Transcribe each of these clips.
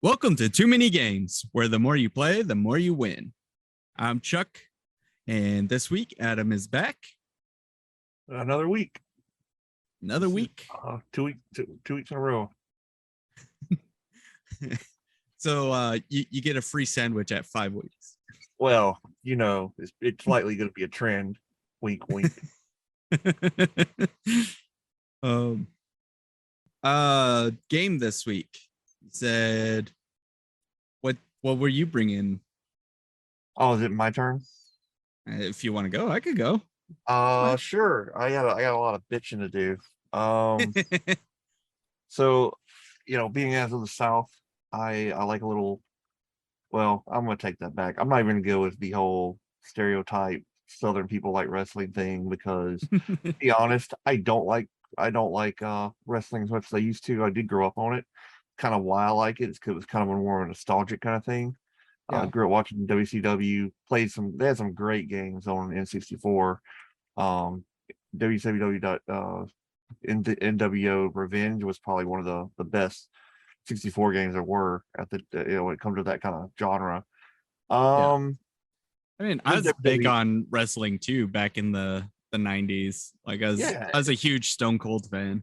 Welcome to Too Many Games, where the more you play, the more you win. I'm Chuck, and this week Adam is back. Another week. Another week. 2 weeks. 2 weeks in a row. So you get a free sandwich at 5 weeks. Well, it's likely going to be a trend. Wink, wink. Game this week. Said, what were you bringing? Oh, is it my turn? If you want to go, I could go. Sure. I got a lot of bitching to do. So, being as of the South, I like a little. Well, I'm gonna take that back. I'm not even gonna go with the whole stereotype Southern people like wrestling thing because, to be honest, I don't like wrestling as much as I used to. I did grow up on it. Kind of why I like it is because it was kind of a more nostalgic kind of thing. Yeah. Grew up watching WCW. They had some great games on N64. WCW NWO Revenge was probably one of the best 64 games there were at the when it comes to that kind of genre. I mean, I was big WWE. on wrestling too back in the 90s. Like I was a huge Stone Cold fan.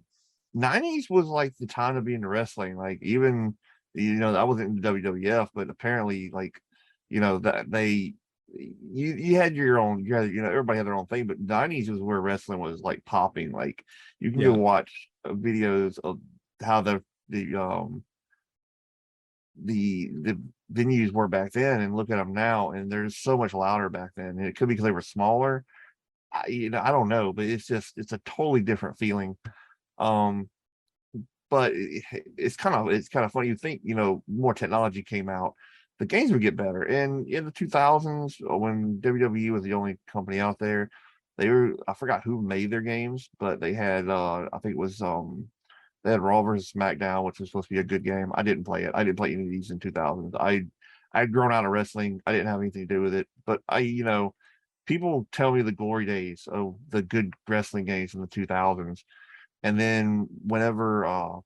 90s was like the time to be into wrestling. Like even I wasn't in WWF, but apparently that you had your own, everybody had their own thing, but 90s was where wrestling was like popping. Like you can go watch videos of how the venues were back then and look at them now, and they're so much louder back then. And it could be because they were smaller. I don't know, but it's a totally different feeling. But it's kind of funny. You think, more technology came out, the games would get better. And in the 2000s, when WWE was the only company out there, I forgot who made their games, but they had, I think it was, they had Raw versus SmackDown, which was supposed to be a good game. I didn't play it. I didn't play any of these in 2000s. I'd grown out of wrestling. I didn't have anything to do with it, but people tell me the glory days of the good wrestling games in the 2000s. And then whenever I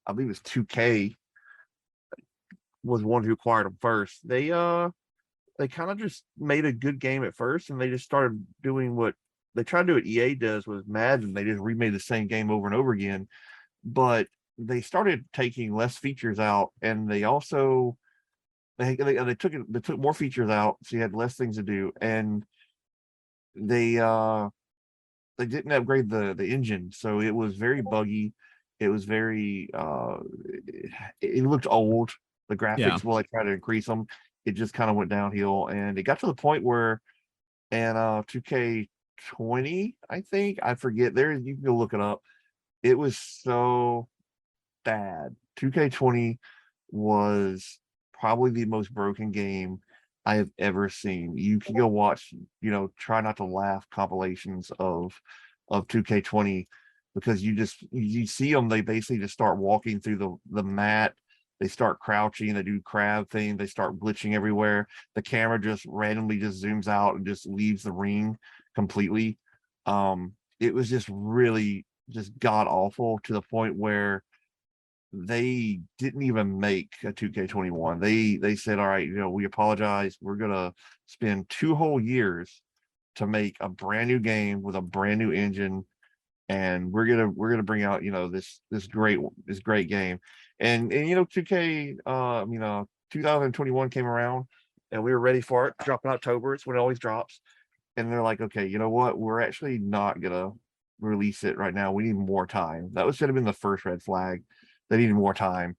believe it was 2K was one who acquired them first, they kind of just made a good game at first, and they just started doing what they tried to do what EA does with Madden. They just remade the same game over and over again, but they started taking less features out, and they also they took more features out, so you had less things to do, and they didn't upgrade the engine, so it was very buggy. It was very it looked old. The graphics, well, I tried to increase them, it just kind of went downhill, and it got to the point where, and 2K20, I think, I forget, there you can go look it up. It was so bad. 2K20 was probably the most broken game I have ever seen. You can go watch, try not to laugh compilations of 2K20, because you see them, they basically just start walking through the mat, they start crouching, they do crab thing, they start glitching everywhere. The camera just randomly just zooms out and just leaves the ring completely. It was just really just god awful, to the point where they didn't even make a 2K21. They said, all right, we apologize. We're gonna spend 2 whole years to make a brand new game with a brand new engine, and we're gonna bring out this great game. And 2K 2021 came around, and we were ready for it. Drop in October, it's when it always drops. And they're like, okay, you know what? We're actually not gonna release it right now. We need more time. That should have been the first red flag. They needed more time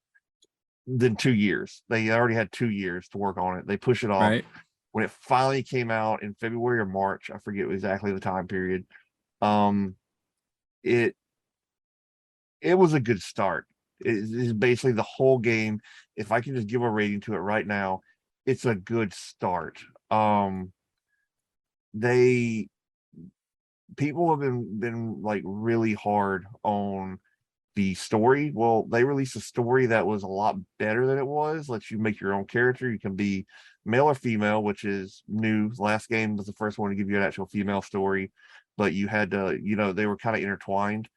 than 2 years. They already had 2 years to work on it. They push it off. Right. When it finally came out in February or March, I forget exactly the time period. It was a good start. It is basically the whole game. If I can just give a rating to it right now, it's a good start. People have been like really hard on the story. Well, they released a story that was a lot better than it was. Lets you make your own character. You can be male or female, which is new. Last game was the first one to give you an actual female story, but you had to, they were kind of intertwined.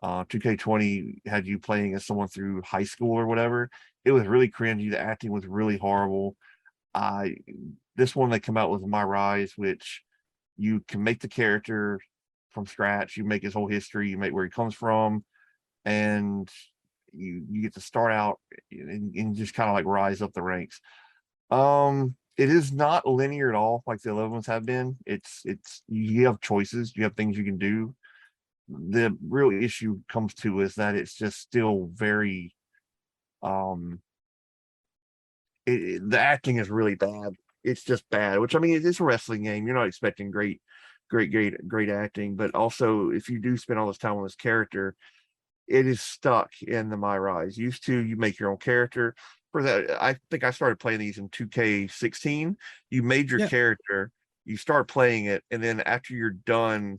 2K20 had you playing as someone through high school or whatever. It was really cringy. The acting was really horrible. I This one they come out with My Rise, which you can make the character from scratch. You make his whole history. You make where he comes from, and you get to start out and just kind of like rise up the ranks. It is not linear at all like the other ones have been. It's you have choices, you have things you can do. The real issue comes to is that it's just still very um the acting is really bad. It's just bad, which I mean it's a wrestling game. You're not expecting great acting, but also if you do spend all this time on this character, it is stuck in the My Rise. Used to, you make your own character. For that, I think I started playing these in 2K16. You made your Yeah. character, you start playing it, and then after you're done,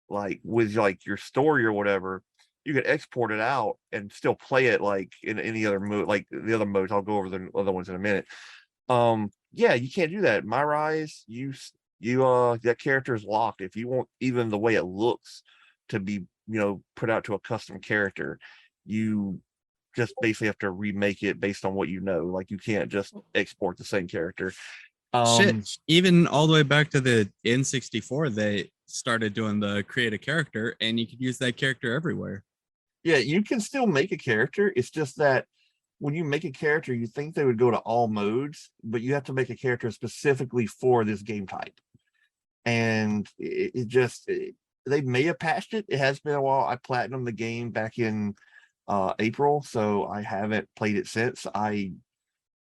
like with like your story or whatever, you can export it out and still play it like in any other mode, like the other modes. I'll go over the other ones in a minute. Yeah, you can't do that. My Rise, that character is locked. If you want even the way it looks to be, put out to a custom character, you just basically have to remake it based on what you know. Like you can't just export the same character. Shit. Um, Even all the way back to the N64, they started doing the create a character, and you could use that character everywhere. yeah, you can still make a character. It's just that when you make a character, you think they would go to all modes, but you have to make a character specifically for this game type. And they may have patched it. It has been a while. I platinumed the game back in April, so I haven't played it since.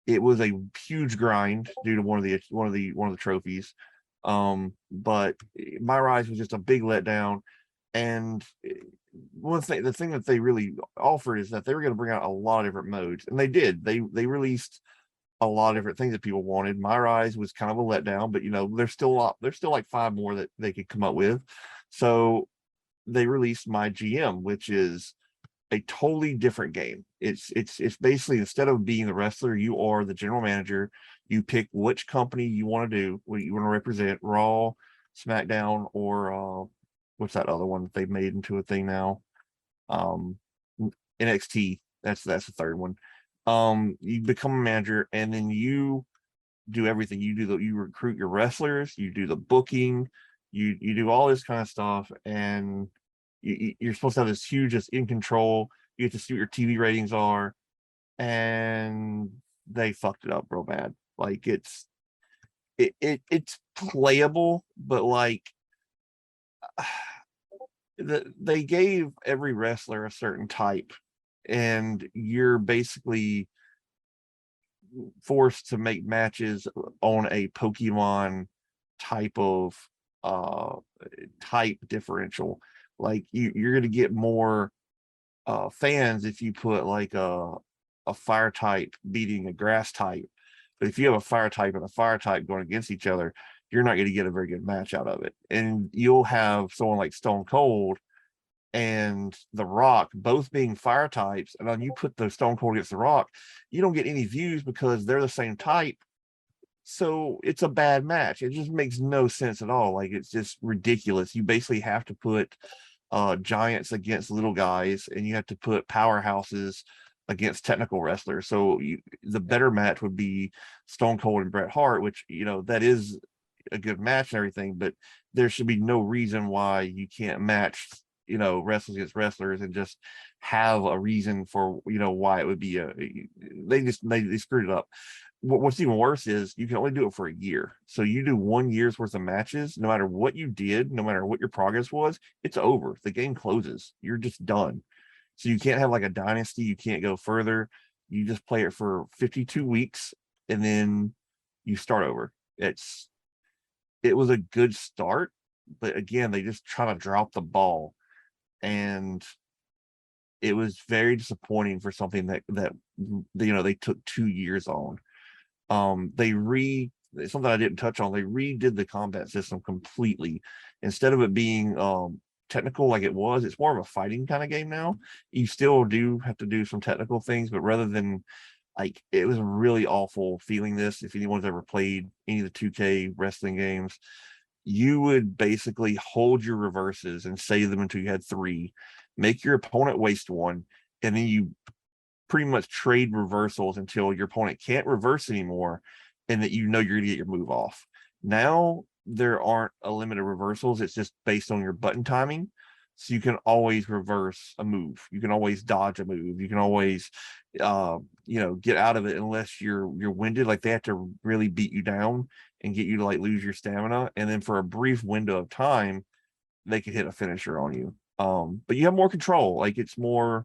It was a huge grind due to one of the trophies. But My Rise was just a big letdown. And the thing that they really offered is that they were going to bring out a lot of different modes, and they did. They released a lot of different things that people wanted. My Rise was kind of a letdown, but there's still like 5 more that they could come up with. So they released My GM, which is a totally different game. It's basically, instead of being the wrestler, you are the general manager. You pick which company you want to do, what you want to represent, Raw, SmackDown, or what's that other one that they've made into a thing now? Um, NXT. That's the third one. You become a manager, and then you do everything. You recruit your wrestlers, you do the booking, you do all this kind of stuff, and you're supposed to have this huge, just in control. You get to see what your TV ratings are, and they fucked it up real bad. Like it's playable, but like they gave every wrestler a certain type, and you're basically forced to make matches on a Pokemon type of uh type differential. Like you're gonna get more fans if you put like a fire type beating a grass type. But if you have a fire type and a fire type going against each other, you're not going to get a very good match out of it. And you'll have someone like Stone Cold and The Rock both being fire types, and then you put the Stone Cold against The Rock, you don't get any views because they're the same type. So it's a bad match. It just makes no sense at all. Like it's just ridiculous. You basically have to put giants against little guys, and you have to put powerhouses against technical wrestlers. So the better match would be Stone Cold and Bret Hart, which that is a good match and everything, but there should be no reason why you can't match wrestlers against wrestlers and just have a reason for why it would be they screwed it up. What's even worse is you can only do it for a year. So you do 1 year's worth of matches, no matter what you did, no matter what your progress was, it's over. The game closes. You're just done. So you can't have like a dynasty. You can't go further. You just play it for 52 weeks and then you start over. It was a good start, but again, they just try to drop the ball, and it was very disappointing for something that they took 2 years on. Something I didn't touch on, they redid the combat system completely. Instead of it being technical like it's more of a fighting kind of game now. You still do have to do some technical things, but rather than like, it was really awful feeling this. If anyone's ever played any of the 2K wrestling games, you would basically hold your reverses and save them until you had 3. make your opponent waste one, and then you pretty much trade reversals until your opponent can't reverse anymore, and that you're gonna get your move off. Now there aren't a limit of reversals, it's just based on your button timing. So you can always reverse a move, you can always dodge a move, you can always get out of it unless you're winded. Like they have to really beat you down and get you to like lose your stamina, and then for a brief window of time they can hit a finisher on you. But you have more control, like it's more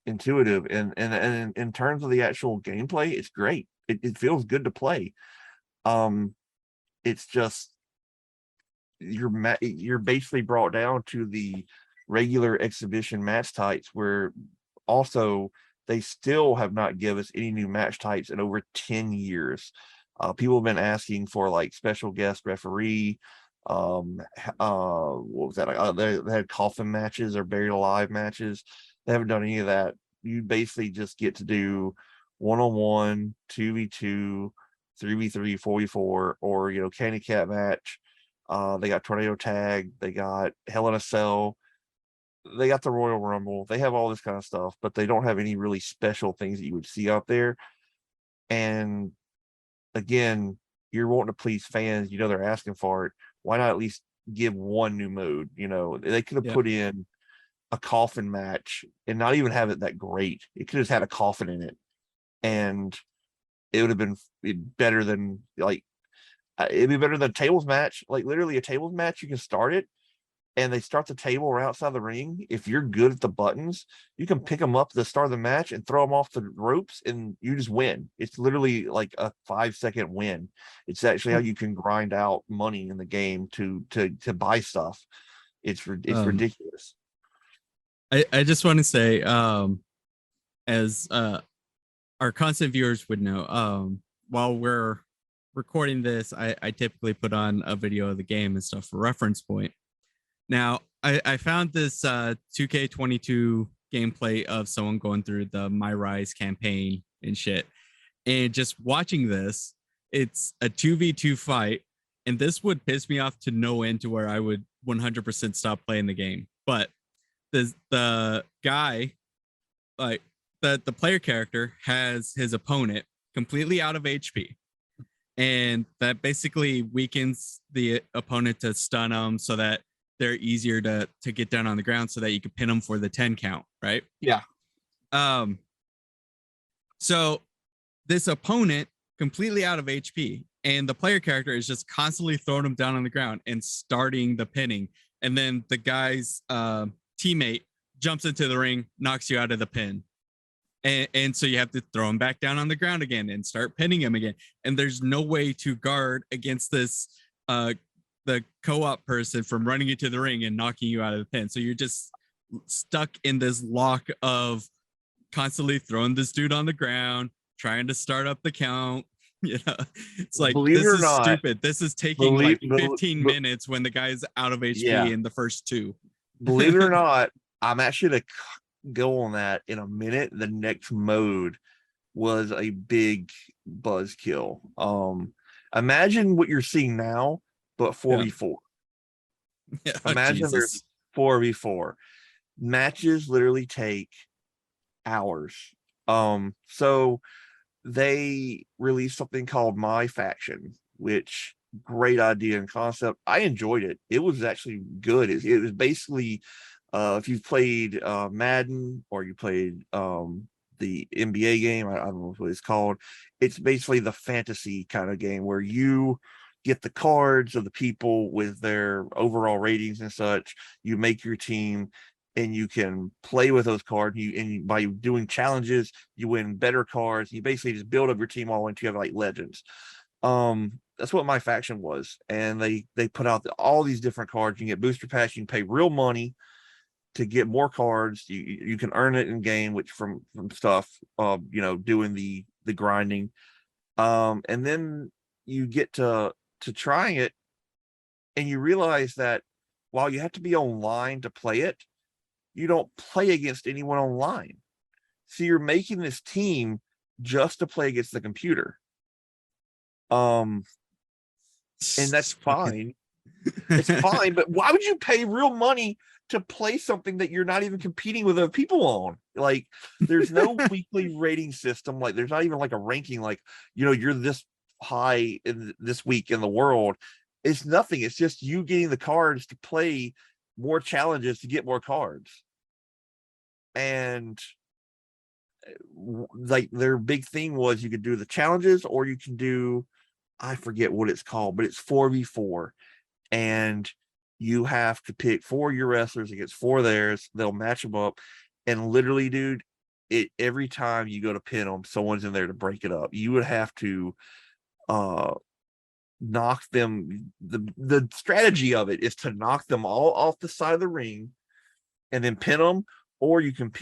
intuitive, and in terms of the actual gameplay, it's great. It feels good to play. It's just you're basically brought down to the regular exhibition match types, where also they still have not given us any new match types in over 10 years. People have been asking for like special guest referee. What was that? They had coffin matches or buried alive matches. They haven't done any of that. You basically just get to do 1-on-1, 2v2, 3v3, 4v4, or candy cat match. They got tornado tag, they got Hell in a Cell, they got the Royal Rumble. They have all this kind of stuff, but they don't have any really special things that you would see out there. And again, you're wanting to please fans, they're asking for it. Why not at least give one new mode? They could have put in a coffin match and not even have it that great. It could have had a coffin in it, and it would have been better than it'd be better than a tables match. Like literally a tables match, you can start it and they start the table or outside the ring. If you're good at the buttons, you can pick them up at the start of the match and throw them off the ropes, and you just win. It's literally like a 5-second win. It's actually how you can grind out money in the game to buy stuff. It's ridiculous. I just want to say, as our constant viewers would know, while we're recording this, I typically put on a video of the game and stuff for reference point. Now, I found this 2K22 gameplay of someone going through the My Rise campaign and shit. And just watching this, it's a 2v2 fight. And this would piss me off to no end, to where I would 100% stop playing the game. But the guy, like the player character, has his opponent completely out of HP. And that basically weakens the opponent to stun them so that they're easier to get down on the ground, so that you can pin them for the 10 count, right? Yeah. So this opponent completely out of HP, and the player character is just constantly throwing him down on the ground and starting the pinning. And then the guy's teammate jumps into the ring, knocks you out of the pin. And so you have to throw him back down on the ground again and start pinning him again. And there's no way to guard against this the co-op person from running into the ring and knocking you out of the pin. So you're just stuck in this lock of constantly throwing this dude on the ground, trying to start up the count. It's like, this is stupid. This is taking like 15 minutes when the guy's out of HP in the first two. Believe it or not, I'm actually to go on that in a minute. The next mode was a big buzzkill. Imagine what you're seeing now, but 4v4. Yeah. Imagine there's 4v4. Matches literally take hours. So they released something called My Faction, which great idea and concept. I enjoyed it. It was actually good. It was basically if you've played Madden, or you played the NBA game, I don't know what it's called. It's basically the fantasy kind of game where you get the cards of the people with their overall ratings and such. You make your team, and you can play with those cards. And by doing challenges, you win better cards. You basically just build up your team all into you have like legends. That's what My Faction was. And they put out all these different cards. You can get booster packs. You can pay real money to get more cards. You can earn it in game, which from stuff doing the grinding. And then you get to trying it, and you realize that while you have to be online to play it, you don't play against anyone online. So you're making this team just to play against the computer. And that's fine. It's fine, but why would you pay real money to play something that you're not even competing with other people on? Like, there's no weekly rating system. Like, there's not even like a ranking. Like, you're this high in this week in the world. It's nothing. It's just you getting the cards to play more challenges to get more cards. And like their big thing was you could do the challenges or you can do, I forget what it's called, but it's 4v4. And you have to pick 4 of your wrestlers against 4 of theirs. They'll match them up. And literally, dude, every time you go to pin them, someone's in there to break it up. You would have to knock them. The strategy of it is to knock them all off the side of the ring and then pin them, or you can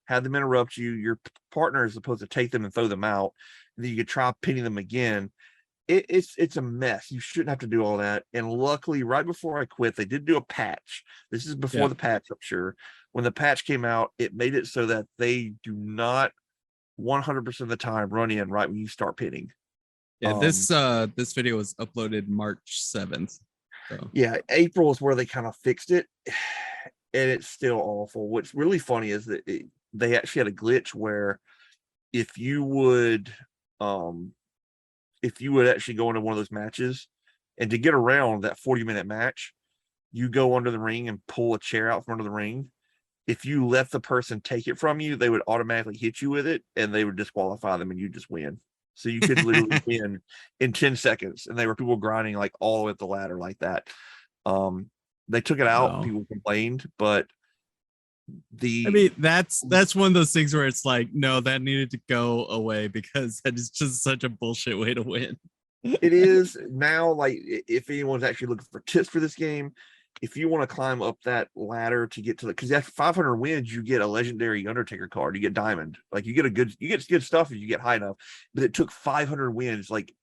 have them interrupt you. Your partner is supposed to take them and throw them out. And then you could try pinning them again. It's a mess. You shouldn't have to do all that. And luckily, right before I quit, they did do a patch. This is before the patch, I'm sure. When the patch came out, it made it so that they do not 100% of the time run in right when you start pinning. Yeah, this video was uploaded March 7th. So yeah, April is where they kind of fixed it, and it's still awful. What's really funny is that they actually had a glitch where if you would actually go into one of those matches, and to get around that 40-minute match, you go under the ring and pull a chair out from under the ring. If you let the person take it from you, they would automatically hit you with it and they would disqualify them and you just win. So you could literally win in 10 seconds. And there were people grinding like all the way up the ladder like that. They took it out. Wow. People complained, but I mean, that's one of those things where it's like, no, that needed to go away because that is just such a bullshit way to win. It is now. Like, if anyone's actually looking for tips for this game, if you want to climb up that ladder to get to because after 500 wins, you get a legendary Undertaker card. You get diamond. Like, you get good stuff if you get high enough. But it took 500 wins. Like,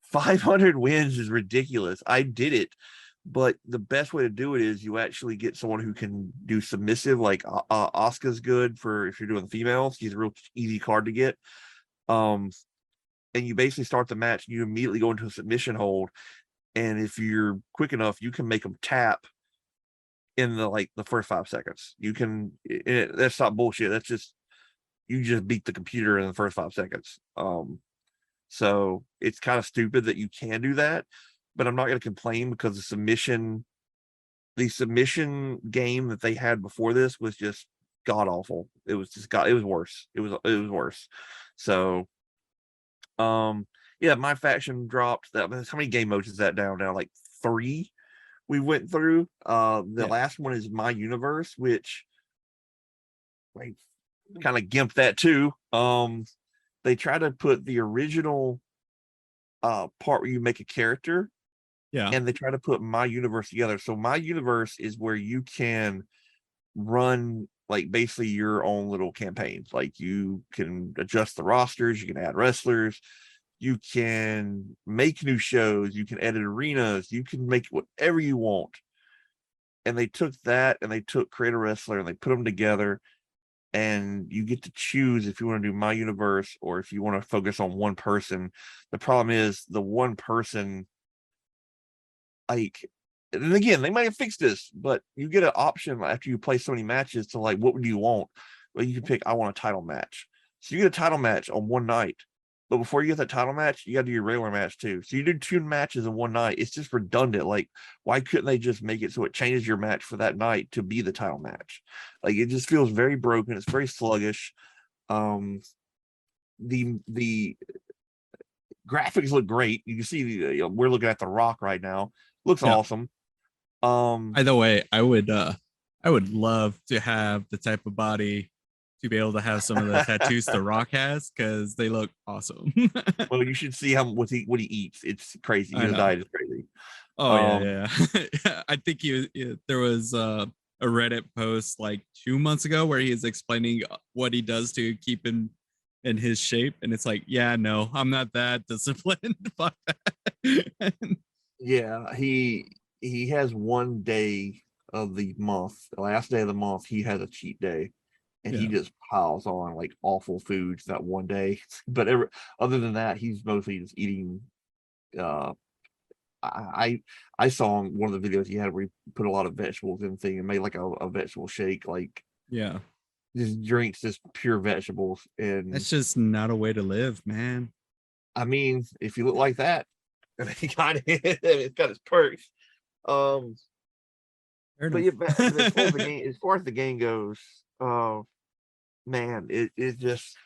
500 wins is ridiculous. I did it, but the best way to do it is you actually get someone who can do submissive. Like Asuka's good for if you're doing females. He's a real easy card to get. And you basically start the match. You immediately go into a submission hold. And if you're quick enough, you can make them tap in the first 5 seconds. You can. That's not bullshit. That's just you just beat the computer in the first 5 seconds. So it's kind of stupid that you can do that, but I'm not going to complain because the submission game that they had before this was just god awful. It was worse. It was worse. So, yeah, my faction dropped. How many game modes is that down now? Like 3 we went through. The last one is My Universe, which kind of gimped that too. They try to put the original part where you make a character, and they try to put My Universe together. So My Universe is where you can run like basically your own little campaigns. Like, you can adjust the rosters, you can add wrestlers, you can make new shows, you can edit arenas, you can make whatever you want. And they took that and they took Create a Wrestler and they put them together, and you get to choose if you want to do My Universe or if you want to focus on one person. The problem is the one person, like, and again, they might have fixed this, but you get an option after you play so many matches to like, what would you want? Well, you can pick, I want a title match. So you get a title match on one night. But before you get that title match, you got to do your regular match too. So you do 2 matches in one night. It's just redundant. Like, why couldn't they just make it so it changes your match for that night to be the title match? Like, it just feels very broken. It's very sluggish. The graphics look great. You can see we're looking at The Rock right now. Looks awesome. Either way, I would love to have the type of body to be able to have some of the tattoos The Rock has, because they look awesome. Well, you should see what he eats. It's crazy. His diet is crazy. Oh yeah. I think there was a Reddit post like 2 months ago where he is explaining what he does to keep him in his shape, and it's like, yeah, no, I'm not that disciplined. Fuck that. Yeah, he has one day of the month, the last day of the month, he has a cheat day. And he just piles on like awful foods that one day. But other than that, he's mostly just eating. I I saw on one of the videos he had where he put a lot of vegetables in the thing and made like a vegetable shake, like Yeah. just drinks just pure vegetables. And That's just not a way to live, man. I mean, if you look like that, he got it. It's got its perks. Um, Fair but yeah, enough. but as far as the game goes, man, it is just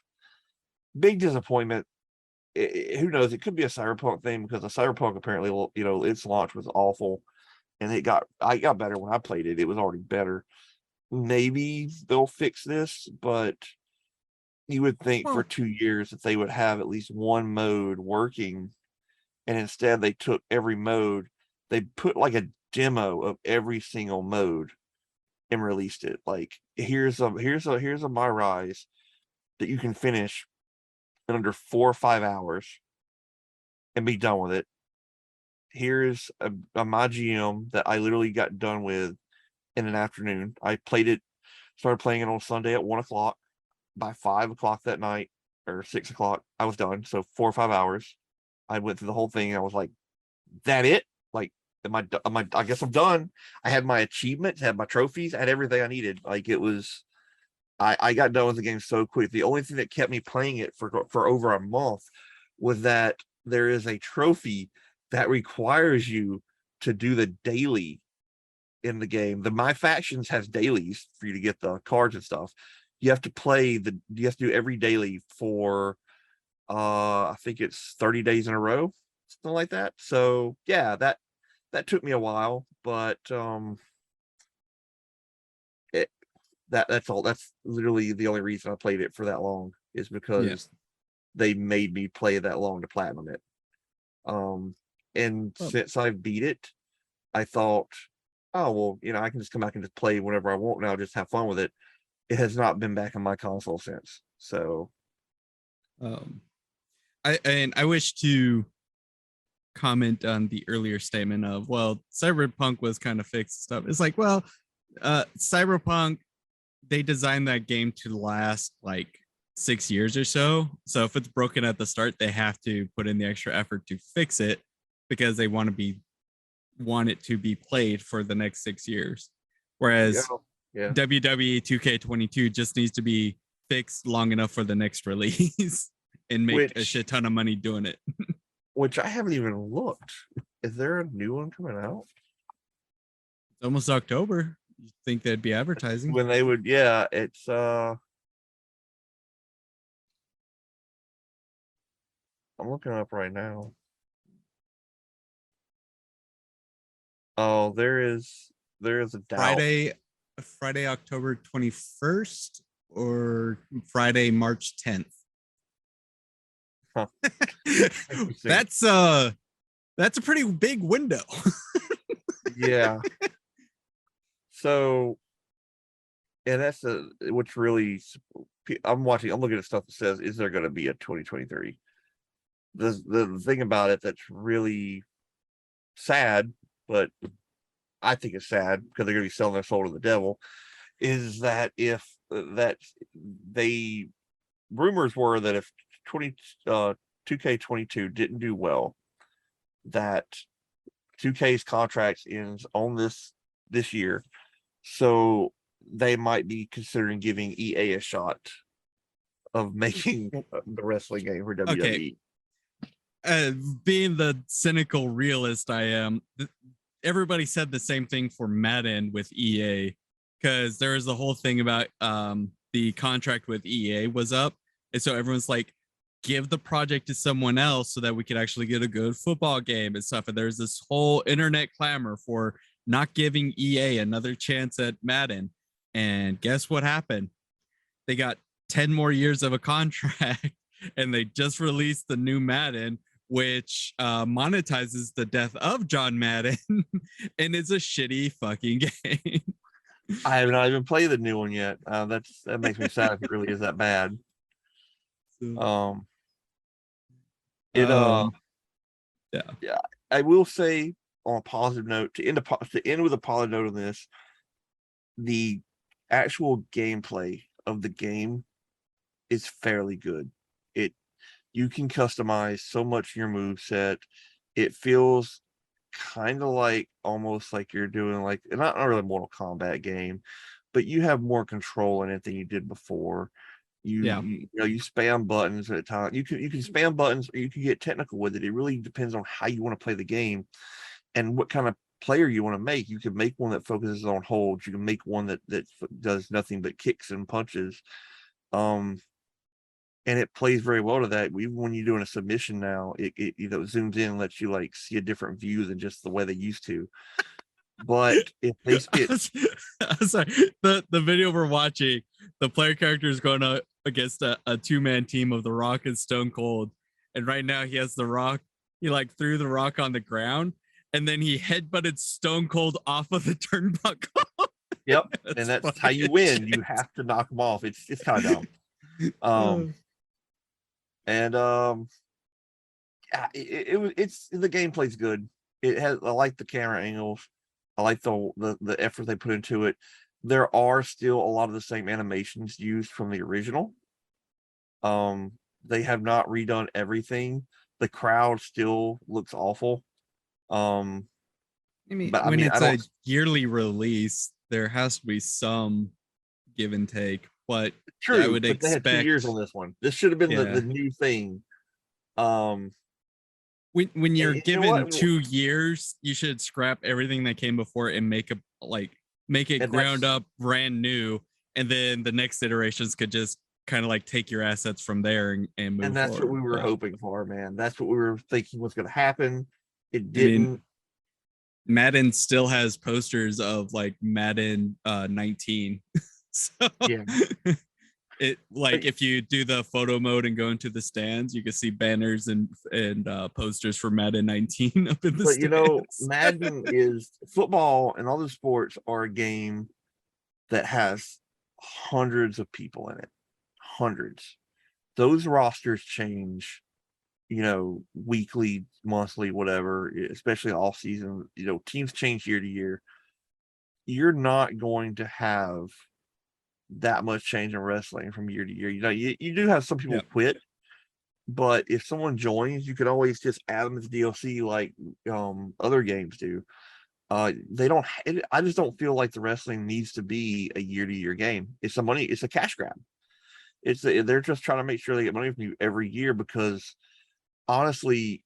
big disappointment. Who knows? It could be a Cyberpunk thing because the Cyberpunk apparently, its launch was awful, and I got better when I played it. It was already better. Maybe they'll fix this, but you would think for Well, 2 years that they would have at least one mode working, and instead they took every mode, they put like a demo of every single mode and released it. Like here's a My Rise that you can finish in under 4 or 5 hours and be done with it. Here's a My GM that I literally got done with in an afternoon. I started playing it on Sunday at 1 o'clock. By 5 o'clock that night or 6 o'clock, I was done. So 4 or 5 hours. I went through the whole thing and I was like, that it? Like, I guess I'm done. I had my achievements, had my trophies, I had everything I needed. Like it was, I got done with the game so quick. The only thing that kept me playing it for over a month was that there is a trophy that requires you to do the daily in the game. The My Factions has dailies for you to get the cards and stuff. You have to do every daily for I think it's 30 days in a row, something like that. So yeah, that took me a while, but it that's literally the only reason I played it for that long is yeah. because they made me play that long to platinum it. And Well, since I beat it, I thought, oh well, I can just come back and just play whenever I want now, just have fun with it. It has not been back on my console since. So um, I wish to comment on the earlier statement of, well, Cyberpunk was kind of fixed stuff. It's like, well, Cyberpunk, they designed that game to last like 6 years or so. So if it's broken at the start, they have to put in the extra effort to fix it because they want it to be played for the next 6 years. yeah, Whereas yeah. WWE 2K22 just needs to be fixed long enough for the next release and make a Which shit ton of money doing it. which I haven't even looked. Is there a new one coming out? It's almost October. You think they'd be advertising? When they would, yeah, it's I'm looking up right now. Oh, there is a doubt. Friday, October 21st or Friday, March 10th. Huh. That's a pretty big window. Yeah. So, and that's which really I'm looking at stuff that says, is there going to be a 2023? The thing about it that's really sad, but I think it's sad because they're going to be selling their soul to the devil, is that if that they rumors were that if 2K22 didn't do well, that 2K's contracts ends on this year, so they might be considering giving EA a shot of making the wrestling game for WWE. Okay. Being the cynical realist I am, everybody said the same thing for Madden with EA, because there was the whole thing about the contract with EA was up, and so everyone's like, give the project to someone else so that we could actually get a good football game and stuff. And there's this whole internet clamor for not giving EA another chance at Madden. And guess what happened? They got 10 more years of a contract and they just released the new Madden, which monetizes the death of John Madden and it's a shitty fucking game. I have not even played the new one yet. That makes me sad if it really is that bad. So, It yeah. Yeah, I will say on a positive note, to end with a positive note on this, the actual gameplay of the game is fairly good. You can customize so much your move set. It feels kind of like almost like you're doing like not really a Mortal Kombat game, but you have more control in it than you did before. Yeah. You know, you spam buttons at a time. You can spam buttons, or you can get technical with it. It really depends on how you want to play the game and what kind of player you want to make. You can make one that focuses on holds. You can make one that does nothing but kicks and punches. And it plays very well to that. Even when you're doing a submission now, it zooms in and lets you like see a different view than just the way they used to. But if they spit, Sorry, the video we're watching, the player character is going up against a 2-man team of The Rock and Stone Cold, and right now he has The Rock. He like threw The Rock on the ground, and then he headbutted Stone Cold off of the turnbuckle. yep, and that's how you win. You have to knock them off. It's kind of dumb. And yeah, it's the gameplay's good. I like the camera angles. I like the effort they put into it. There are still a lot of the same animations used from the original. They have not redone everything. The crowd still looks awful. I mean, But I when mean, it's a yearly release, there has to be some give and take. But I true, would but they had 2 years expect on this one. This should have been yeah. the new thing. When you're You know given what? 2 years, you should scrap everything that came before and make it And ground that's up, brand new, and then the next iterations could just kind of like take your assets from there and move that's what forward. we were But hoping for, man. That's what we were thinking was going to happen. It I mean, didn't. Madden still has posters of like Madden 19. So Yeah, it but like if you do the photo mode and go into the stands, you can see banners and posters for Madden 19 up in the you know, stands. Madden is football and other sports are a game that has hundreds of people in it. Hundreds. Those rosters change, you know, weekly, monthly, whatever, especially off season. You know, teams change year to year. You're not going to have that much change in wrestling from year to year. You know, you do have some people Yep. quit, but if someone joins, you could always just add them as DLC like other games do. They don't. I just don't feel like the wrestling needs to be a year to year game. It's a cash grab. They're just trying to make sure they get money from you every year because honestly,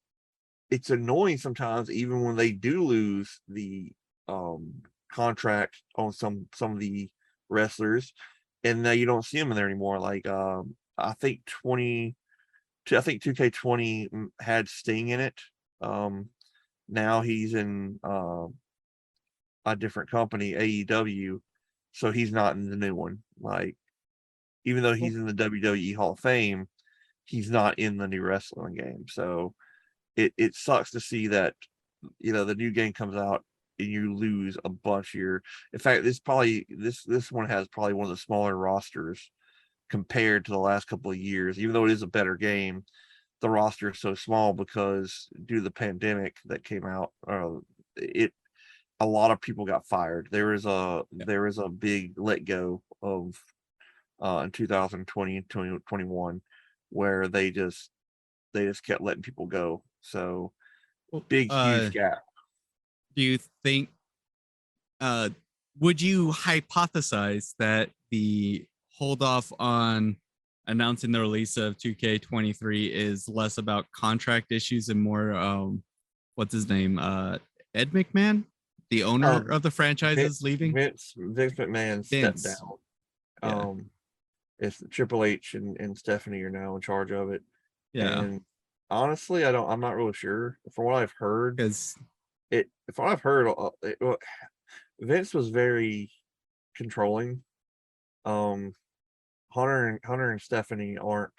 it's annoying sometimes even when they do lose the contract on some of the wrestlers, and now you don't see them in there anymore. Like I think 2K20 had Sting in it. Now he's in a different company, AEW, so he's not in the new one. Like even though he's in the WWE Hall of Fame, he's not in the new wrestling game. So it sucks to see that, you know, the new game comes out and you lose a bunch of your. In fact, this one has probably one of the smaller rosters compared to the last couple of years. Even though it is a better game, the roster is so small because due to the pandemic that came out, it a lot of people got fired. There is a big let go of in 2020 and 2021 where they just kept letting people go. So Well, big, huge gap. do you think would you hypothesize that the hold off on announcing the release of 2K23 is less about contract issues and more what's his name? Ed McMahon, the owner of the franchise, is leaving? Vince McMahon stepped Vince. down. Yeah. It's Triple H and Stephanie are now in charge of it. Yeah. And honestly, I'm not really sure. From what I've heard, Because Vince was very controlling. Hunter and Stephanie aren't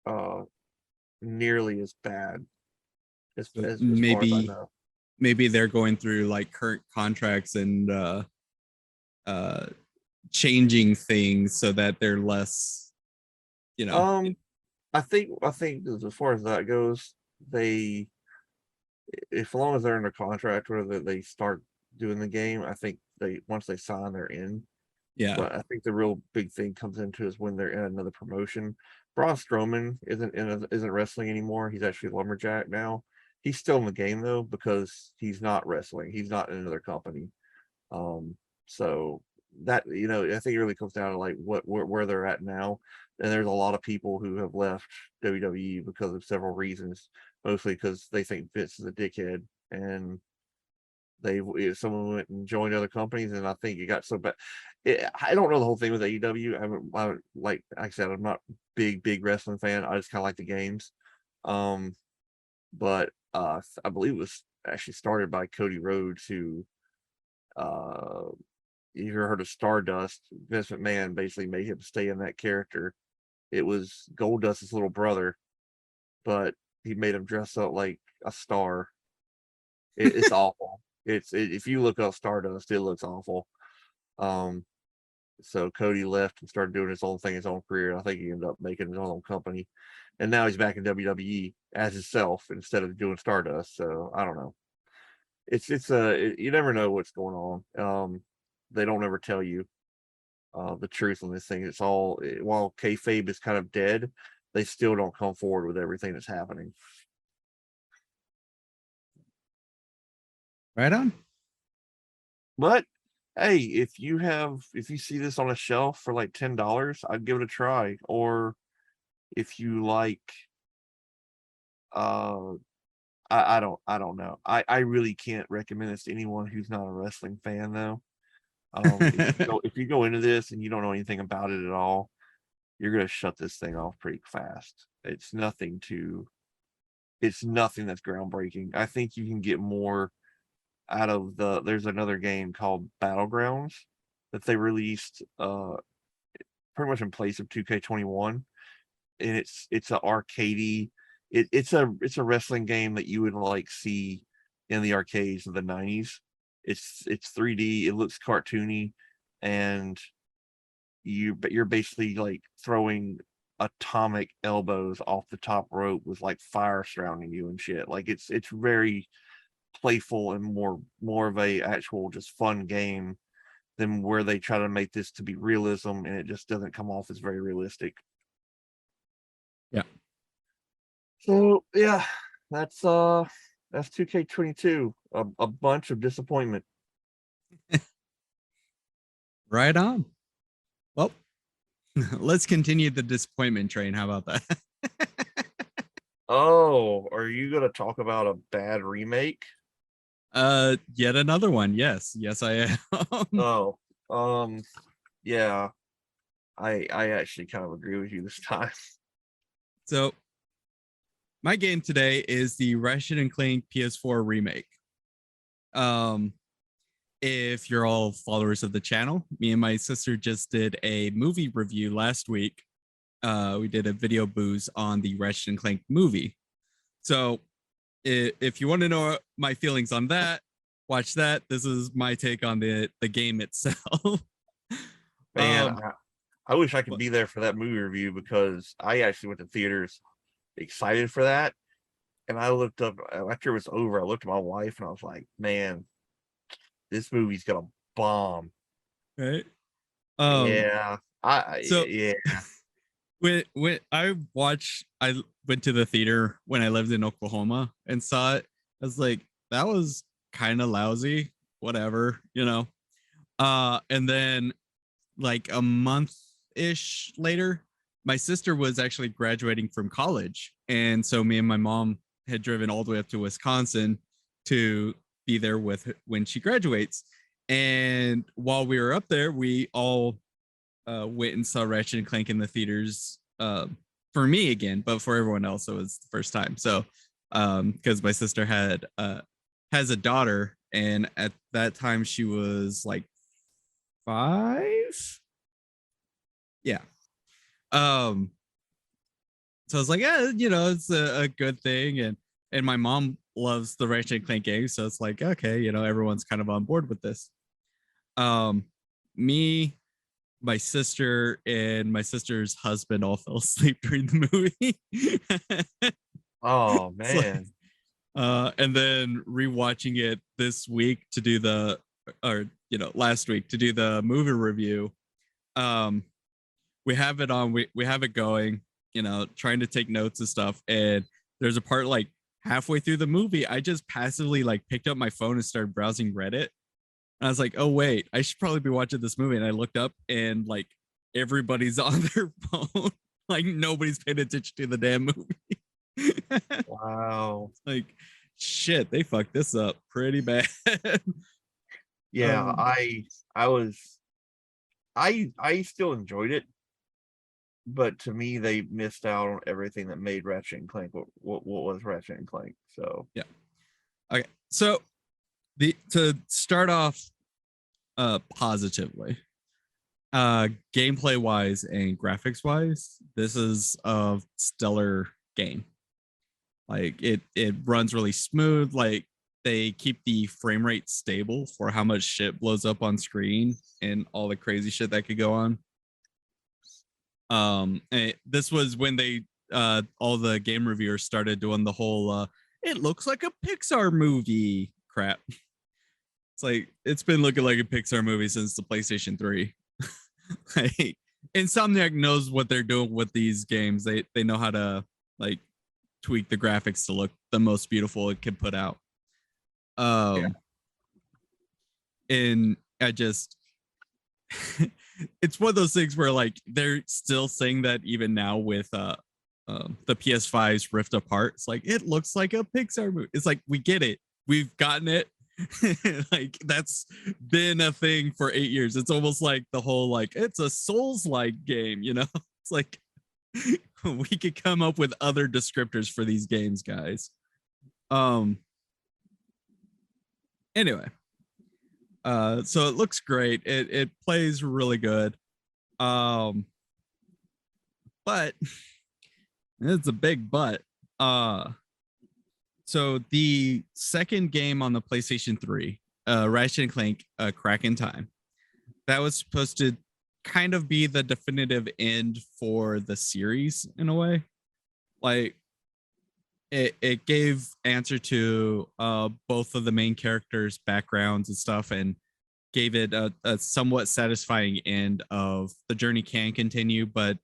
uh nearly as bad as far as I know. maybe they're going through like current contracts and uh changing things so that they're less, you know. I think as far as that goes, they if long as they're under contract or that they start doing the game, I think they once they sign they're in. Yeah. But I think the real big thing comes into is when they're in another promotion. Braun Strowman isn't wrestling anymore. He's actually Lumberjack now, He's still in the game though, because he's not wrestling. He's not in another company. So that, I think it really comes down to like where they're at now. And there's a lot of people who have left WWE because of several reasons, mostly because they think Vince is a dickhead, and someone went and joined other companies, and I think it got so bad. I don't know the whole thing with AEW. Like I said, I'm not big wrestling fan. I just kind of like the games. But I believe it was actually started by Cody Rhodes, who uh you ever heard of Stardust? Vince McMahon basically made him stay in that character. It was Goldust's little brother, but he made him dress up like a star. It's awful. If you look up Stardust, it looks awful. Um, so Cody left and started doing his own thing, his own career. I think he ended up making his own company, and now he's back in WWE as himself instead of doing Stardust. So I don't know. You never know what's going on. They don't ever tell you the truth on this thing. It's all while kayfabe is kind of dead, they still don't come forward with everything that's happening. Right on. But hey, if you see this on a shelf for like $10, I'd give it a try. Or if you like, uh, I don't know. I really can't recommend this to anyone who's not a wrestling fan though. If you go into this and you don't know anything about it at all, you're gonna shut this thing off pretty fast. It's nothing that's groundbreaking. I think you can get more out of there's another game called Battlegrounds that they released pretty much in place of 2K21, and it's a arcadey, it's a wrestling game that you would like see in the arcades of the 90s. It's 3D, it looks cartoony, and you're basically like throwing atomic elbows off the top rope with like fire surrounding you and shit. Like it's very playful and more of a actual just fun game than where they try to make this to be realism, and it just doesn't come off as very realistic. Yeah. So yeah, that's 2K22, a bunch of disappointment. Right on. Well, let's continue the disappointment train. How about that? Oh, are you gonna talk about a bad remake? Yet another one. Yes, I am. Oh, yeah, I actually kind of agree with you this time. So my game today is the Ratchet and Clank PS4 remake. Um, if you're all followers of the channel, me and my sister just did a movie review last week. We did a video booze on the Ratchet and Clank movie. So if you want to know my feelings on that, watch that. This is my take on the game itself. Man, um, I wish I could be there for that movie review, because I actually went to theaters excited for that. And I looked up after it was over, I looked at my wife and I was like, man, this movie's gonna bomb. right. Yeah. So Yeah. when I went to the theater when I lived in Oklahoma and saw it. I was like, that was kind of lousy. Whatever, you know. And then like a month ish later, my sister was actually graduating from college, and so me and my mom had driven all the way up to Wisconsin to be there with when she graduates. And while we were up there, we all went and saw Ratchet and Clank in the theaters. For me again, but for everyone else, it was the first time. So, because my sister has a daughter, and at that time she was like 5. Yeah. Um. So I was like, yeah, it's a good thing, and my mom loves the Ratchet and Clank game, so it's like, okay, everyone's kind of on board with this. Um, me, my sister, and my sister's husband all fell asleep during the movie. Oh It's like, man. and then rewatching it this week to do last week to do the movie review. Um, we have it on, we have it going, trying to take notes and stuff. And there's a part like halfway through the movie, I just passively like picked up my phone and started browsing Reddit. And I was like, oh wait, I should probably be watching this movie. And I looked up and like everybody's on their phone. Like nobody's paying attention to the damn movie. Wow. Like shit, they fucked this up pretty bad. Yeah, um, I was I still enjoyed it, but to me they missed out on everything that made Ratchet and Clank what was Ratchet and Clank. So yeah. Okay. So the to start off positively, gameplay wise and graphics wise, this is a stellar game. Like it runs really smooth. Like they keep the frame rate stable for how much shit blows up on screen and all the crazy shit that could go on. This was when they all the game reviewers started doing the whole it looks like a Pixar movie crap. It's like it's been looking like a Pixar movie since the PlayStation 3. Like, Insomniac knows what they're doing with these games. They know how to like tweak the graphics to look the most beautiful it can put out. yeah. And I just it's one of those things where like they're still saying that even now with the PS5's Rift Apart. It's like it looks like a Pixar movie. It's like we get it, we've gotten it. Like that's been a thing for 8 years. It's almost like the whole like it's a Souls-like game, you know? It's like we could come up with other descriptors for these games, guys. Anyway, so it looks great. It plays really good. But it's a big but. So the second game on the PlayStation 3, Ratchet and Clank, Crack in Time, that was supposed to kind of be the definitive end for the series in a way. Like it gave answer to both of the main characters' backgrounds and stuff, and gave it a somewhat satisfying end of the journey can continue, but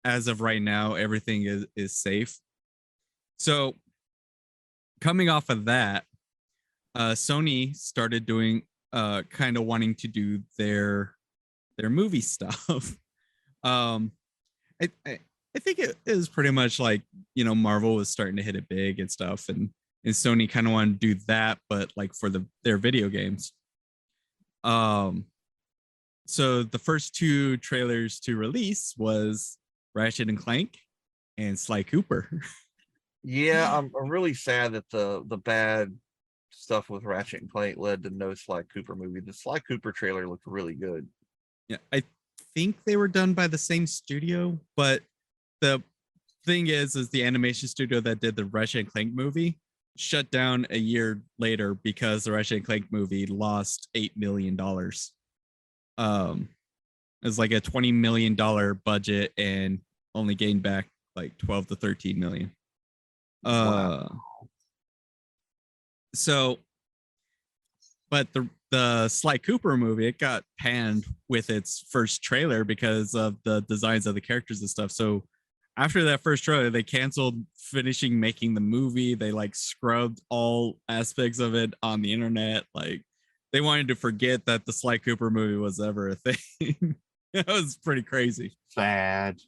as of right now, everything is safe. So coming off of that, Sony started doing kind of wanting to do their movie stuff. I think it is pretty much like, you know, Marvel was starting to hit it big and stuff, and Sony kind of wanted to do that, but like for their video games. So the first two trailers to release was Ratchet and Clank and Sly Cooper. Yeah, I'm really sad that the bad stuff with Ratchet and Clank led to no Sly Cooper movie. The Sly Cooper trailer looked really good. Yeah, I think they were done by the same studio, but the thing is the animation studio that did the Ratchet and Clank movie shut down a year later because the Ratchet and Clank movie lost $8 million. It was like a $20 million budget and only gained back like 12 to 13 million. Wow. So, but the Sly Cooper movie, it got panned with its first trailer because of the designs of the characters and stuff. So after that first trailer, they canceled finishing making the movie. They like scrubbed all aspects of it on the internet. Like they wanted to forget that the Sly Cooper movie was ever a thing. That was pretty crazy. Sad.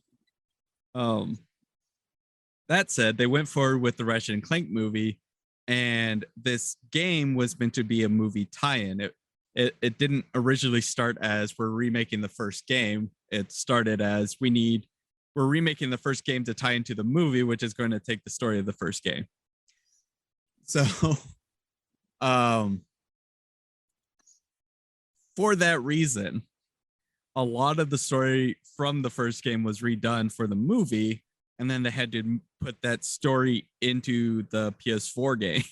That said, they went forward with the Ratchet and Clank movie, and this game was meant to be a movie tie-in. It didn't originally start as we're remaking the first game. It started as we're remaking the first game to tie into the movie, which is going to take the story of the first game. So, for that reason, a lot of the story from the first game was redone for the movie, and then they had to put that story into the PS4 game.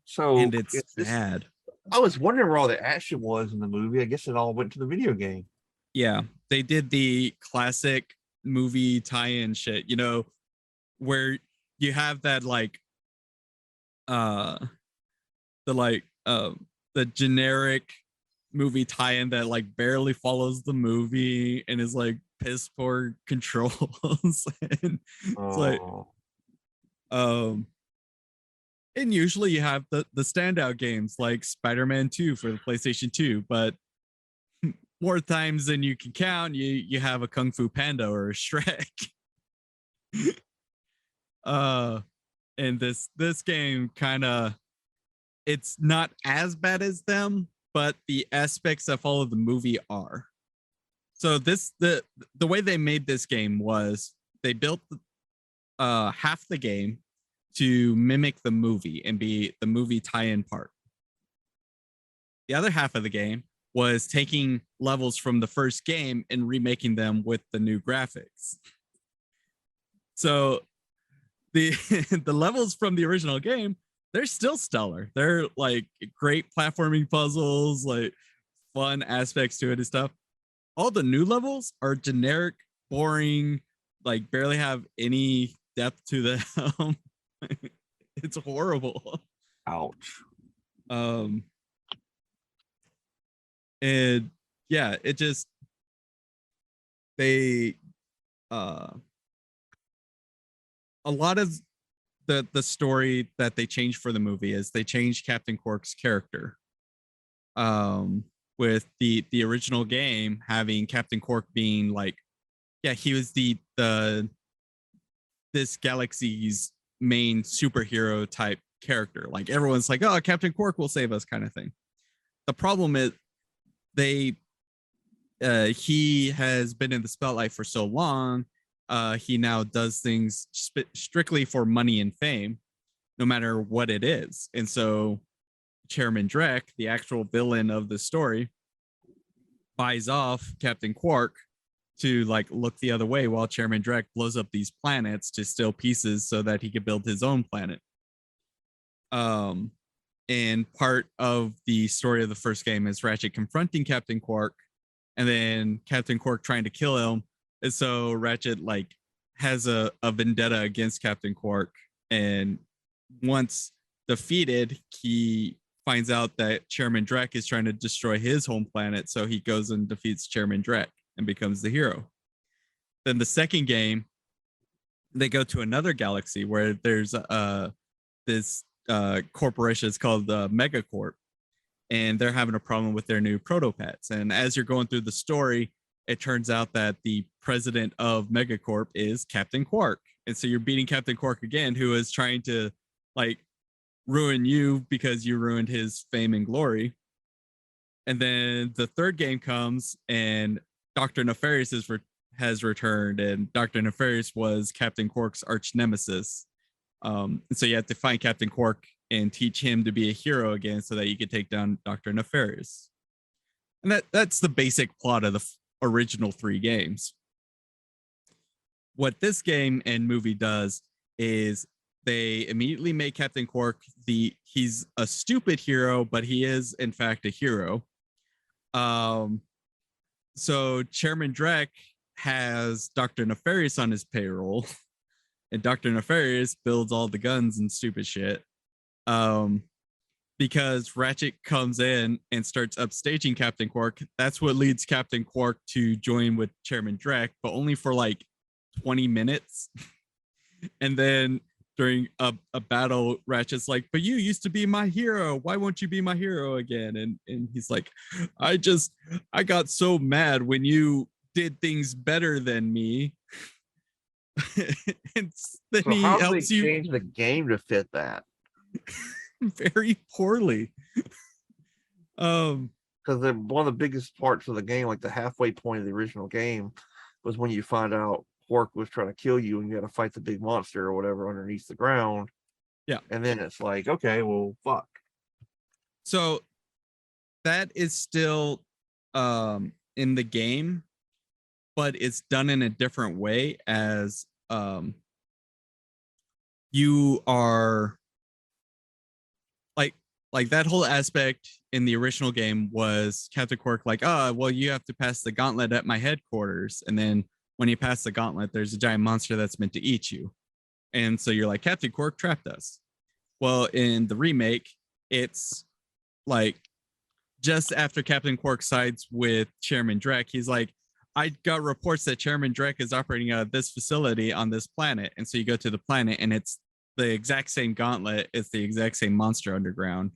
So And it's bad. I was wondering where all the action was in the movie. I guess it all went to the video game. Yeah, they did the classic movie tie-in shit, you know, where you have that like the generic movie tie-in that like barely follows the movie and is like piss poor controls. And it's like And usually you have the standout games like Spider-Man 2 for the PlayStation 2, but more times than you can count, you have a Kung Fu Panda or a Shrek. uh and this game kind of, it's not as bad as them, but the aspects that follow the movie are. So the way they made this game was they built half the game to mimic the movie and be the movie tie-in part. The other half of the game was taking levels from the first game and remaking them with the new graphics. So the the levels from the original game, they're still stellar. They're like great platforming puzzles, like fun aspects to it and stuff. All the new levels are generic, boring, like barely have any depth to them. It's horrible. Ouch. And yeah, it just, they a lot of the story that they changed for the movie is they changed Captain Quark's character. With the original game having Captain Quark being like, yeah, he was the this galaxy's main superhero type character. Like everyone's like, oh, Captain Quark will save us kind of thing. The problem is he has been in the spotlight for so long. He now does things strictly for money and fame, no matter what it is. And so Chairman Drek, the actual villain of the story, buys off Captain Quark to like look the other way while Chairman Drek blows up these planets to steal pieces so that he could build his own planet. And part of the story of the first game is Ratchet confronting Captain Quark and then Captain Quark trying to kill him. And so Ratchet like has a vendetta against Captain Quark. And once defeated, he finds out that Chairman Drek is trying to destroy his home planet. So he goes and defeats Chairman Drek and becomes the hero. Then the second game, they go to another galaxy where there's this corporation. It's called the Megacorp, and they're having a problem with their new protopets. And as you're going through the story, it turns out that the president of Megacorp is Captain Quark. And so you're beating Captain Quark again, who is trying to like ruin you because you ruined his fame and glory. And then the third game comes and Dr. Nefarious has returned, and Dr. Nefarious was Captain Quark's arch nemesis. And so you have to find Captain Quark and teach him to be a hero again so that you could take down Dr. Nefarious. And that's the basic plot of the original three games. What this game and movie does is they immediately make Captain Quark he's a stupid hero, but he is in fact a hero. So Chairman Drek has Dr. Nefarious on his payroll, and Dr. Nefarious builds all the guns and stupid shit. Because Ratchet comes in and starts upstaging Captain Quark. That's what leads Captain Quark to join with Chairman Drek, but only for like 20 minutes. And then during a battle, Ratchet's like, but you used to be my hero. Why won't you be my hero again? And he's like, I got so mad when you did things better than me. And then So he how helps did they you change the game to fit that? very poorly. Because one of the biggest parts of the game, like the halfway point of the original game, was when you find out Quark was trying to kill you and you had to fight the big monster or whatever underneath the ground. Yeah. And then it's like, okay, well, fuck. So that is still in the game, but it's done in a different way as you are like that whole aspect in the original game was Captain Quark like, oh, well, you have to pass the gauntlet at my headquarters. And then when you pass the gauntlet, there's a giant monster that's meant to eat you. And so you're like, Captain Quark trapped us. Well, in the remake, it's like just after Captain Quark sides with Chairman Drek, he's like, I got reports that Chairman Drek is operating out of this facility on this planet. And so you go to the planet and it's the exact same gauntlet. It's the exact same monster underground.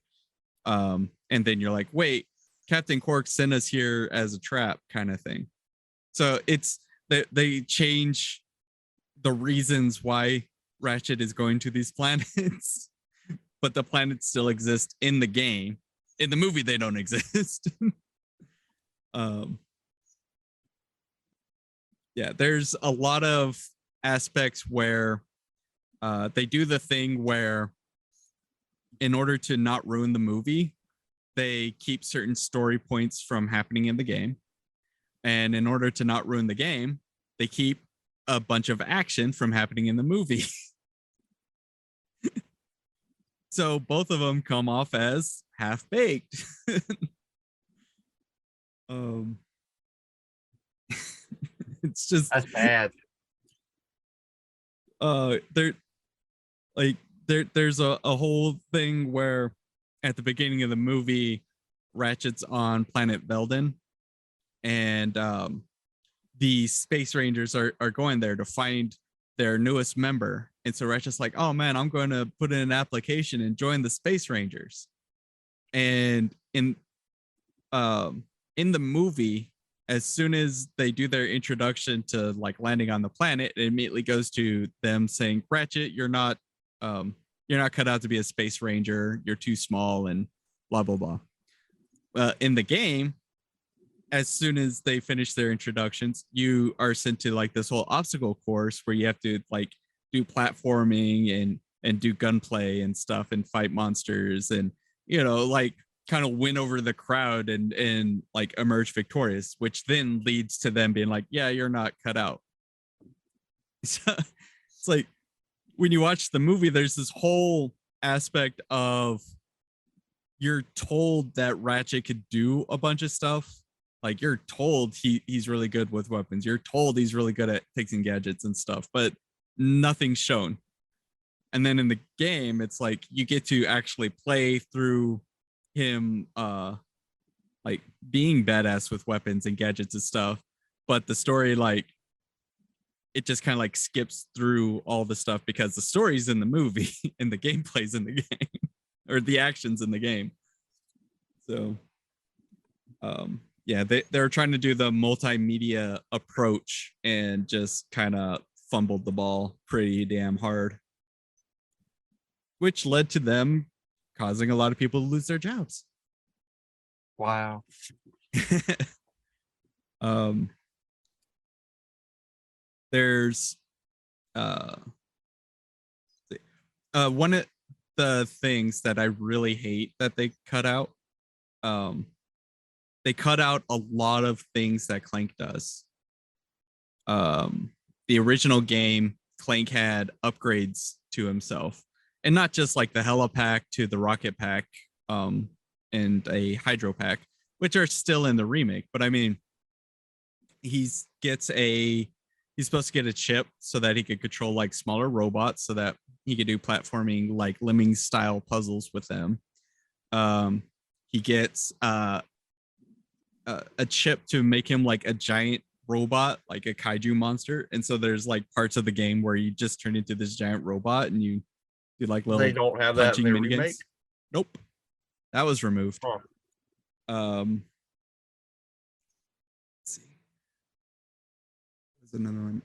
And then you're like, wait, Captain Quark sent us here as a trap, kind of thing. So it's they change the reasons why Ratchet is going to these planets, but the planets still exist in the game. In the movie, they don't exist. Yeah, there's a lot of aspects where they do the thing where, in order to not ruin the movie, they keep certain story points from happening in the game. And in order to not ruin the game, they keep a bunch of action from happening in the movie. So both of them come off as half baked. um, it's just That's bad. There like there's a whole thing where at the beginning of the movie, Ratchet's on planet Veldin, and the Space Rangers are going there to find their newest member. And so Ratchet's like, oh man, I'm going to put in an application and join the Space Rangers. And in the movie, as soon as they do their introduction to like landing on the planet, it immediately goes to them saying, Ratchet, you're not cut out to be a space ranger. You're too small and blah, blah, blah. In the game, as soon as they finish their introductions, you are sent to like this whole obstacle course where you have to like do platforming and do gunplay and stuff and fight monsters and, you know, like kind of win over the crowd and like emerge victorious, which then leads to them being like, yeah, you're not cut out. So it's like when you watch the movie, there's this whole aspect of you're told that Ratchet could do a bunch of stuff. Like you're told he's really good with weapons. You're told he's really good at fixing gadgets and stuff, but nothing's shown. And then in the game, it's like you get to actually play through him like being badass with weapons and gadgets and stuff. But the story, like, it just kind of like skips through all the stuff because the story's in the movie and the gameplay's in the game or the actions in the game. So yeah, they're trying to do the multimedia approach and just kind of fumbled the ball pretty damn hard, which led to them causing a lot of people to lose their jobs. Wow. There's one of the things that I really hate that they cut out. They cut out a lot of things that Clank does. The original game, Clank had upgrades to himself, and not just like the Hella Pack to the Rocket Pack, and a Hydro Pack, which are still in the remake. But I mean, he's supposed to get a chip so that he could control like smaller robots, so that he could do platforming like Lemmings style puzzles with them. He gets a chip to make him like a giant robot, like a kaiju monster. And so there's like parts of the game where you just turn into this giant robot and you do like little They don't have that in their remake? Nope, that was removed. Huh. Let's see, there's another one.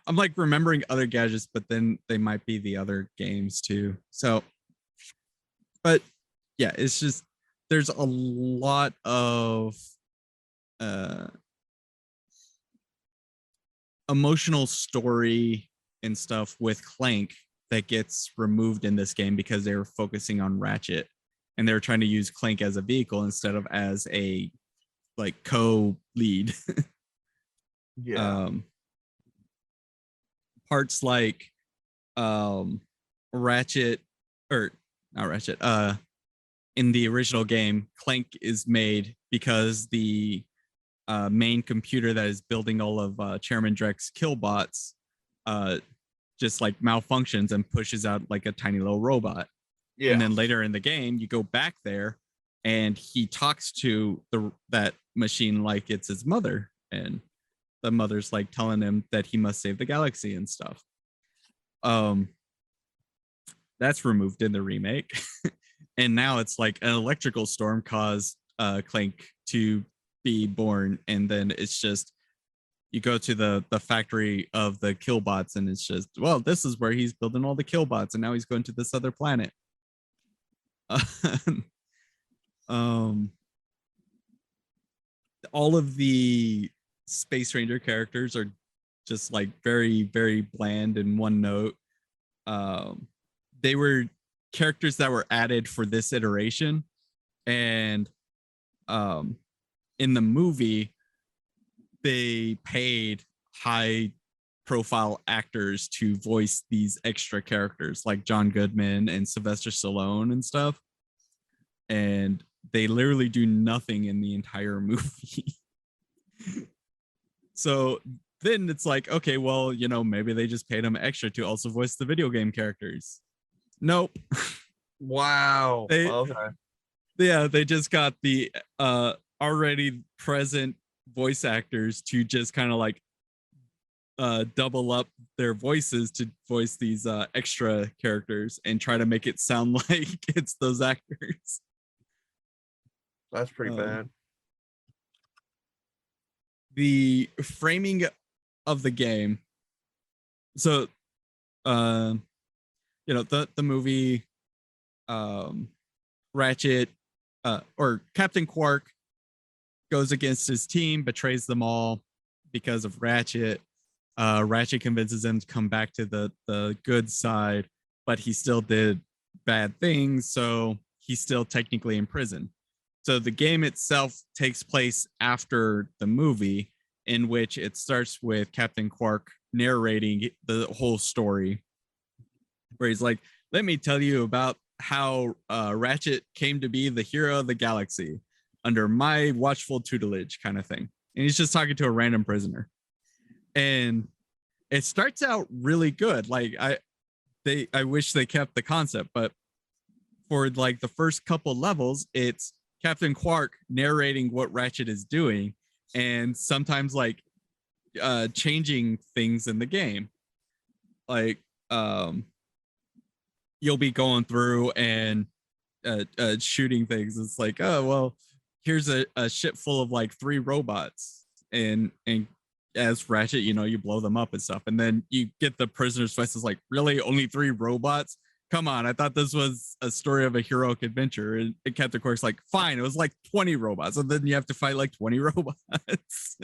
I'm like remembering other gadgets, but then they might be the other games too. So, but yeah, it's just there's a lot of emotional story and stuff with Clank that gets removed in this game because they were focusing on Ratchet and they were trying to use Clank as a vehicle instead of as a like co-lead. Yeah. Parts like Ratchet, or not Ratchet, in the original game, Clank is made because the main computer that is building all of Chairman Drek's killbots just like malfunctions and pushes out like a tiny little robot. Yeah. And then later in the game, you go back there and he talks to that machine like it's his mother, and the mother's like telling him that he must save the galaxy and stuff. Um, that's removed in the remake. And now it's like an electrical storm caused Clank to be born, and then it's just you go to the factory of the killbots, and it's just, well, this is where he's building all the killbots, and now he's going to this other planet. um, all of the Space Ranger characters are just like very, very bland and one note. They were characters that were added for this iteration, and um, in the movie, they paid high profile actors to voice these extra characters like John Goodman and Sylvester Stallone and stuff. And they literally do nothing in the entire movie. So then it's like, okay, well, maybe they just paid them extra to also voice the video game characters. Nope. Wow. Okay. Yeah, they just got the already present voice actors to just kind of like double up their voices to voice these extra characters and try to make it sound like it's those actors. That's pretty bad. The framing of the game. So, the movie, Ratchet, or Captain Quark goes against his team, betrays them all because of Ratchet. Ratchet convinces him to come back to the good side, but he still did bad things, so he's still technically in prison. So the game itself takes place after the movie, in which it starts with Captain Quark narrating the whole story, where he's like, let me tell you about how Ratchet came to be the hero of the galaxy under my watchful tutelage, kind of thing. And he's just talking to a random prisoner. And it starts out really good. Like I wish they kept the concept, but for like the first couple levels, it's Captain Quark narrating what Ratchet is doing, and sometimes like changing things in the game. Like you'll be going through and shooting things. It's like, oh well, here's a ship full of like 3 robots, and as Ratchet, you blow them up and stuff, and then you get the prisoner's voice is like, really, only 3 robots? Come on, I thought this was a story of a heroic adventure. And Captain Quark's like, fine, it was like 20 robots, and then you have to fight like 20 robots.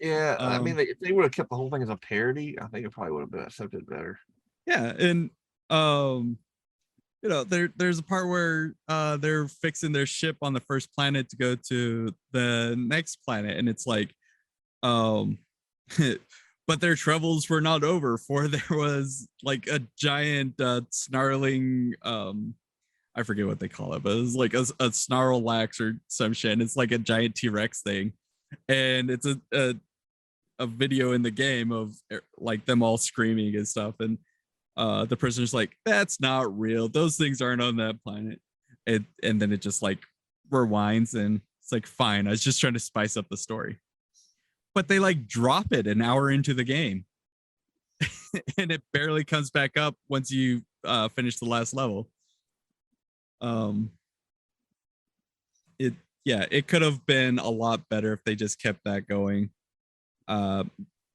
Yeah, I mean, if they would have kept the whole thing as a parody, I think it probably would have been accepted better. Yeah, and there's a part where they're fixing their ship on the first planet to go to the next planet, and it's like, but their troubles were not over, for there was like a giant snarling, I forget what they call it, but it was like a snarlax or some shit, and it's like a giant T-Rex thing, and it's a video in the game of like them all screaming and stuff, and the prisoner's like, that's not real, those things aren't on that planet. And then it just like rewinds, and it's like, fine, I was just trying to spice up the story. But they like drop it an hour into the game. And it barely comes back up once you finish the last level. It could have been a lot better if they just kept that going.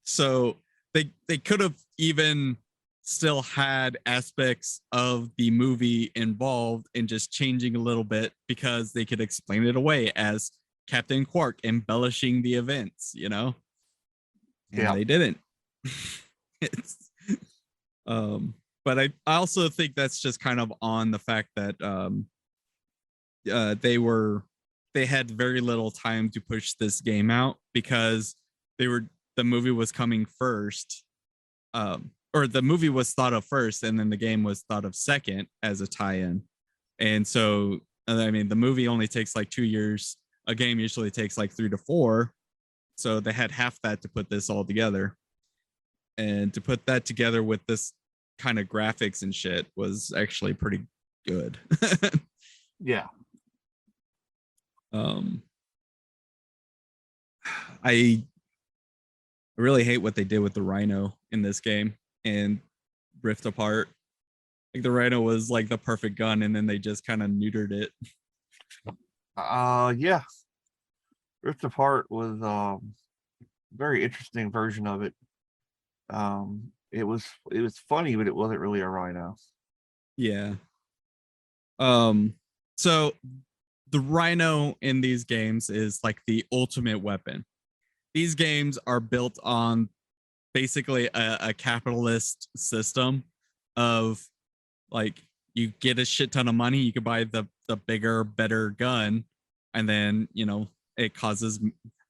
So they could have even still had aspects of the movie involved in just changing a little bit, because they could explain it away as Captain Quark embellishing the events, and they didn't. It's, but I also think that's just kind of on the fact that they had very little time to push this game out, because the movie was coming first, or the movie was thought of first, and then the game was thought of second as a tie-in. And so, I mean, the movie only takes like 2 years. A game usually takes like 3 to 4. So they had half that to put this all together. And to put that together with this kind of graphics and shit was actually pretty good. Yeah. I really hate what they did with the Rhino in this game. And Rift Apart. Like the Rhino was like the perfect gun, and then they just kind of neutered it. Yeah. Rift Apart was very interesting version of it. It was funny, but it wasn't really a Rhino. Yeah. So the Rhino in these games is like the ultimate weapon. These games are built on basically a capitalist system of like you get a shit ton of money, you can buy the bigger, better gun, and then it causes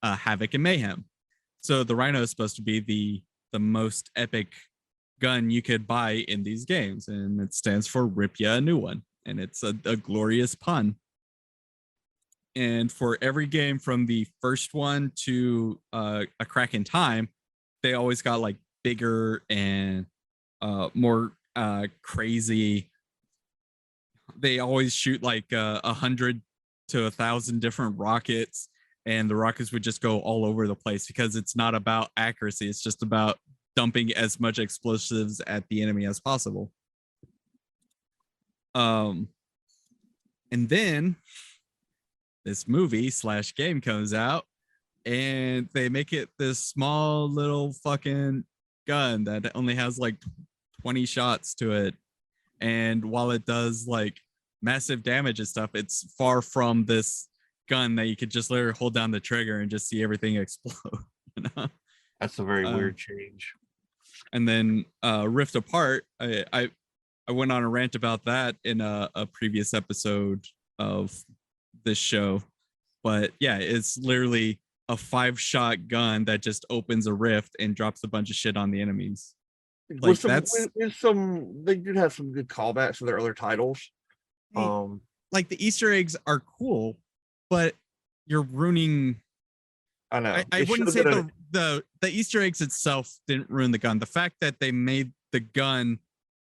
havoc and mayhem. So the Rhino is supposed to be the most epic gun you could buy in these games, and it stands for Rip Ya a New One, and it's a glorious pun. And for every game from the first one to A Crack in Time, they always got like bigger and more crazy. They always shoot like 100 to 1,000 different rockets, and the rockets would just go all over the place because it's not about accuracy. It's just about dumping as much explosives at the enemy as possible. And then this movie / game comes out, and they make it this small little fucking gun that only has like 20 shots to it. And while it does like massive damage and stuff, it's far from this gun that you could just literally hold down the trigger and just see everything explode. That's a very weird change. And then Rift Apart, I went on a rant about that in a previous episode of this show. But yeah, it's literally a 5-shot gun that just opens a rift and drops a bunch of shit on the enemies. Like they did have some good callbacks to their other titles. Like the Easter eggs are cool, but you're ruining. I know. I wouldn't say the Easter eggs itself didn't ruin the gun. The fact that they made the gun,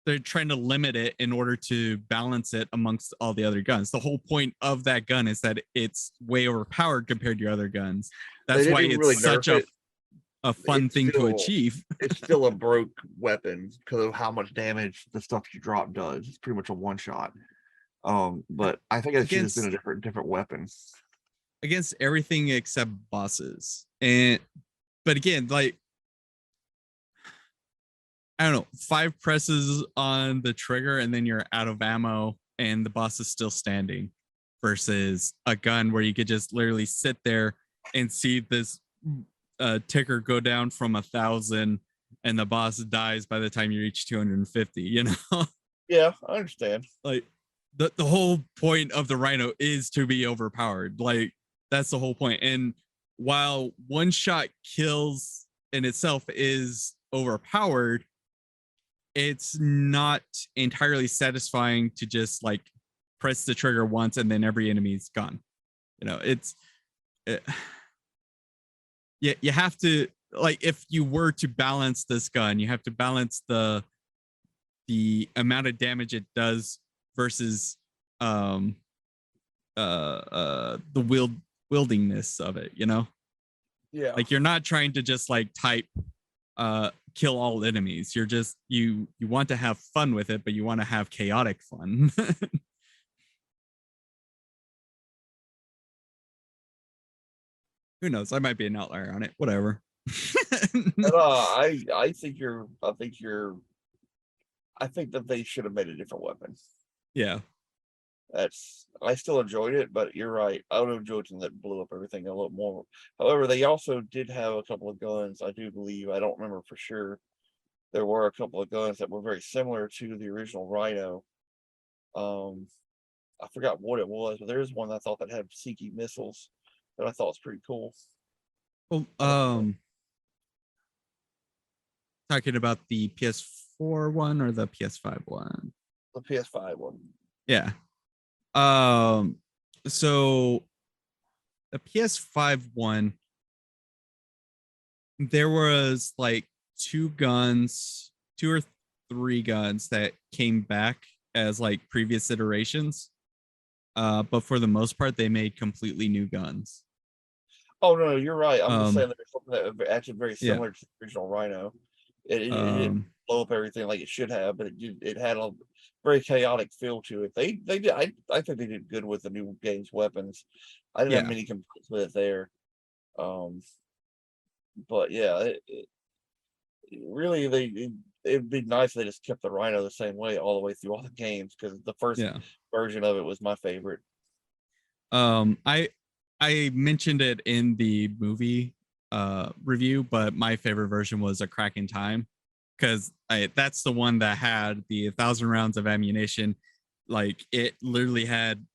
they're trying to limit it in order to balance it amongst all the other guns. The whole point of that gun is that it's way overpowered compared to your other guns. That's why it's really such a fun thing to achieve. It's still a broke weapon because of how much damage the stuff you drop does. It's pretty much a one shot. But I think it should have been a different weapon against everything except bosses. But again, like I don't know, 5 presses on the trigger and then you're out of ammo and the boss is still standing, versus a gun where you could just literally sit there and see this ticker go down from 1,000 and the boss dies by the time you reach 250, Yeah, I understand. Like the whole point of the Rhino is to be overpowered. Like that's the whole point. And while one shot kills in itself is overpowered, it's not entirely satisfying to just like press the trigger once and then every enemy's gone. You have to, like, if you were to balance this gun, you have to balance the amount of damage it does versus the wieldingness of it, Yeah. Like you're not trying to just like type kill all enemies. You're just you want to have fun with it, but you want to have chaotic fun. Who knows? I might be an outlier on it. Whatever. I think that they should have made a different weapon. Yeah. I still enjoyed it, but you're right. I would have enjoyed something that blew up everything a little more. However, they also did have a couple of guns, I do believe. I don't remember for sure. There were a couple of guns that were very similar to the original Rhino. I forgot what it was, but there is one I thought that had Seiki missiles that I thought was pretty cool. Well, talking about the PS4 one or the PS5 one? The PS5 one. Yeah. So the PS5 one, there was like 2 or 3 guns that came back as like previous iterations. But for the most part, they made completely new guns. Oh no, you're right. I'm just saying there's something that acted very similar to the original Rhino. It blow up everything like it should have, but it had a very chaotic feel to it. They did. I think they did good with the new game's weapons. I didn't have Yeah. many complaints with it there. But yeah, really it'd be nice if they just kept the Rhino the same way all the way through all the games, because the first Yeah. version of it was my favorite. I mentioned it in the movie review, but my favorite version was A Crack in Time, because that's the one that had the 1,000 rounds of ammunition. Like it literally had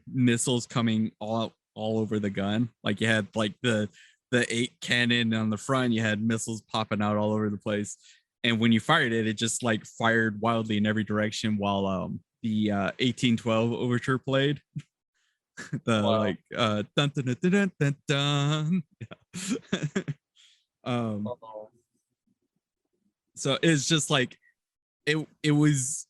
missiles coming all over the gun. Like you had like the 8 cannon on the front, you had missiles popping out all over the place, and when you fired it, it just like fired wildly in every direction while the 1812 overture played. The Wow. like dun dun dun dun dun dun. Yeah. um so it's just like it was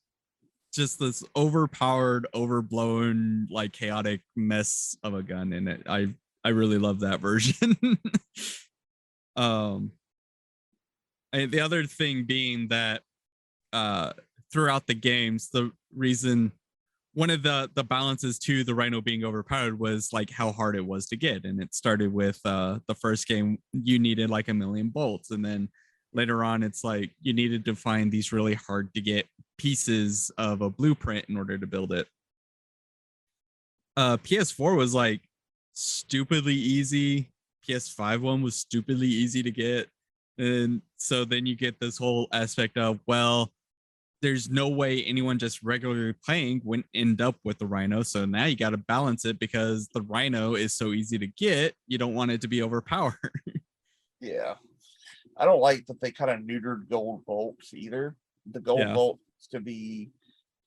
just this overpowered, overblown, like chaotic mess of a gun in it. I really love that version. um and the other thing being that throughout the games, the reason one of the balances to the Rhino being overpowered was like how hard it was to get. And it started with the first game, you needed like 1,000,000 bolts, and then later on it's like you needed to find these really hard to get pieces of a blueprint in order to build it. PS4 was like stupidly easy. PS5 one was stupidly easy to get. And so then you get this whole aspect of, well, there's no way anyone just regularly playing wouldn't end up with the Rhino. So now you got to balance it, because the Rhino is so easy to get. You don't want it to be overpowered. Yeah. I don't like that they kind of neutered gold bolts either. The gold Yeah. bolts to be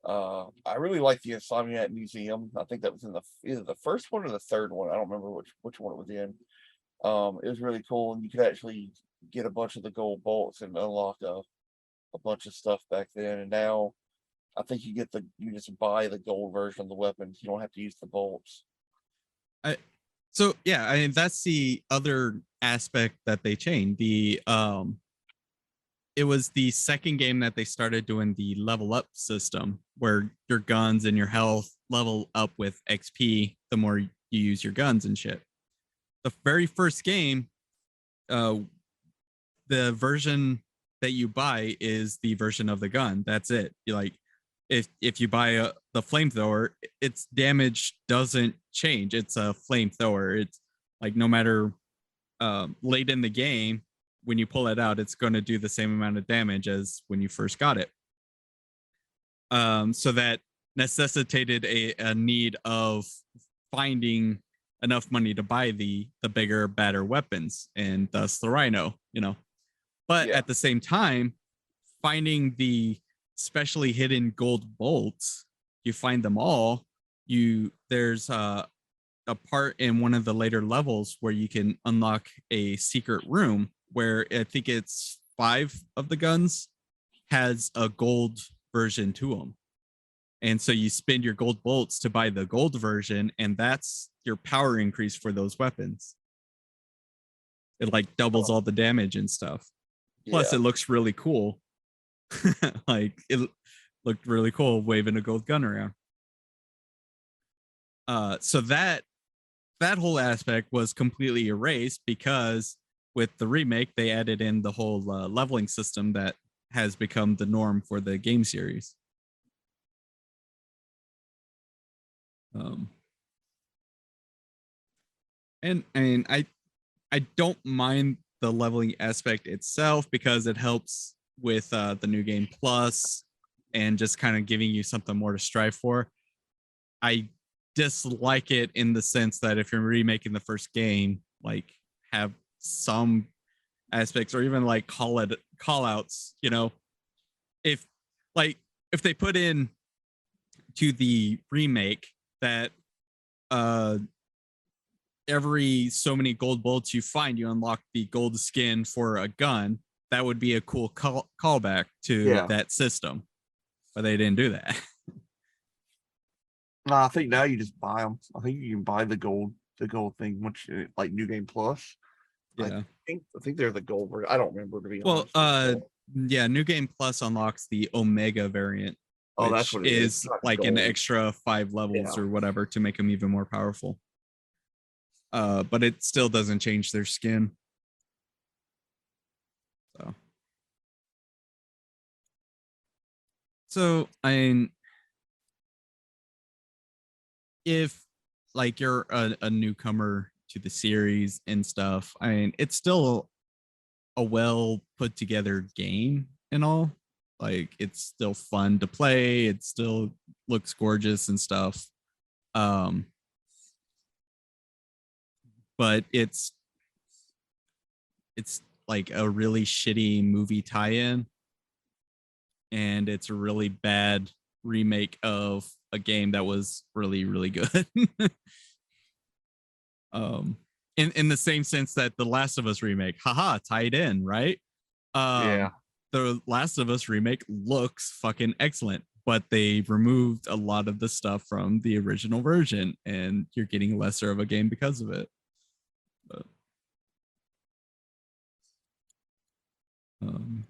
I really like the Insomniac Museum. I think that was in either the first one or the third one. I don't remember which one it was in. It was really cool, and you could actually get a bunch of the gold bolts and unlock a bunch of stuff back then. And now I think you just buy the gold version of the weapons. You don't have to use the bolts. So yeah, I mean that's the other aspect that they changed. It was the second game that they started doing the level up system, where your guns and your health level up with XP the more you use your guns and shit. The very first game, the version that you buy is the version of the gun. That's it. You like, if you buy the flamethrower, its damage doesn't change. It's a flamethrower. It's like no matter late in the game, when you pull it out, it's going to do the same amount of damage as when you first got it. So that necessitated a need of finding enough money to buy the bigger, badder weapons, and thus the Rhino. But at the same time, finding the specially hidden gold bolts, you find them all. There's a part in one of the later levels where you can unlock a secret room where I think it's 5 of the guns has a gold version to them. And so you spend your gold bolts to buy the gold version, and that's your power increase for those weapons. It like doubles all the damage and stuff. Plus, it looks really cool. Like it looked really cool waving a gold gun around. So that whole aspect was completely erased, because with the remake they added in the whole leveling system that has become the norm for the game series. And I mean, I don't mind the leveling aspect itself, because it helps with the new game plus and just kind of giving you something more to strive for. I dislike it in the sense that if you're remaking the first game, like have some aspects or even like call outs, if they put in to the remake that every so many gold bolts you find, you unlock the gold skin for a gun, that would be a cool callback to that system. But they didn't do that. No, I think now you just buy them. I think you can buy the gold thing, which like New Game Plus. Yeah. I think they're the gold version. I don't remember, to be honest. Well, Yeah, New Game Plus unlocks the Omega variant, Oh, that's which what it is. is Not like an gold. extra 5 levels Yeah. or whatever to make them even more powerful. But it still doesn't change their skin. So I mean, if like you're a newcomer to the series and stuff, I mean, it's still a well put together game and all. Like it's still fun to play. It still looks gorgeous and stuff. Um, but it's like a really shitty movie tie-in, and it's a really bad remake of a game that was really really good. um in the same sense that the Last of Us remake, haha, tied in, right? Yeah. The Last of Us remake looks fucking excellent, but they removed a lot of the stuff from the original version, and you're getting lesser of a game because of it. But, um,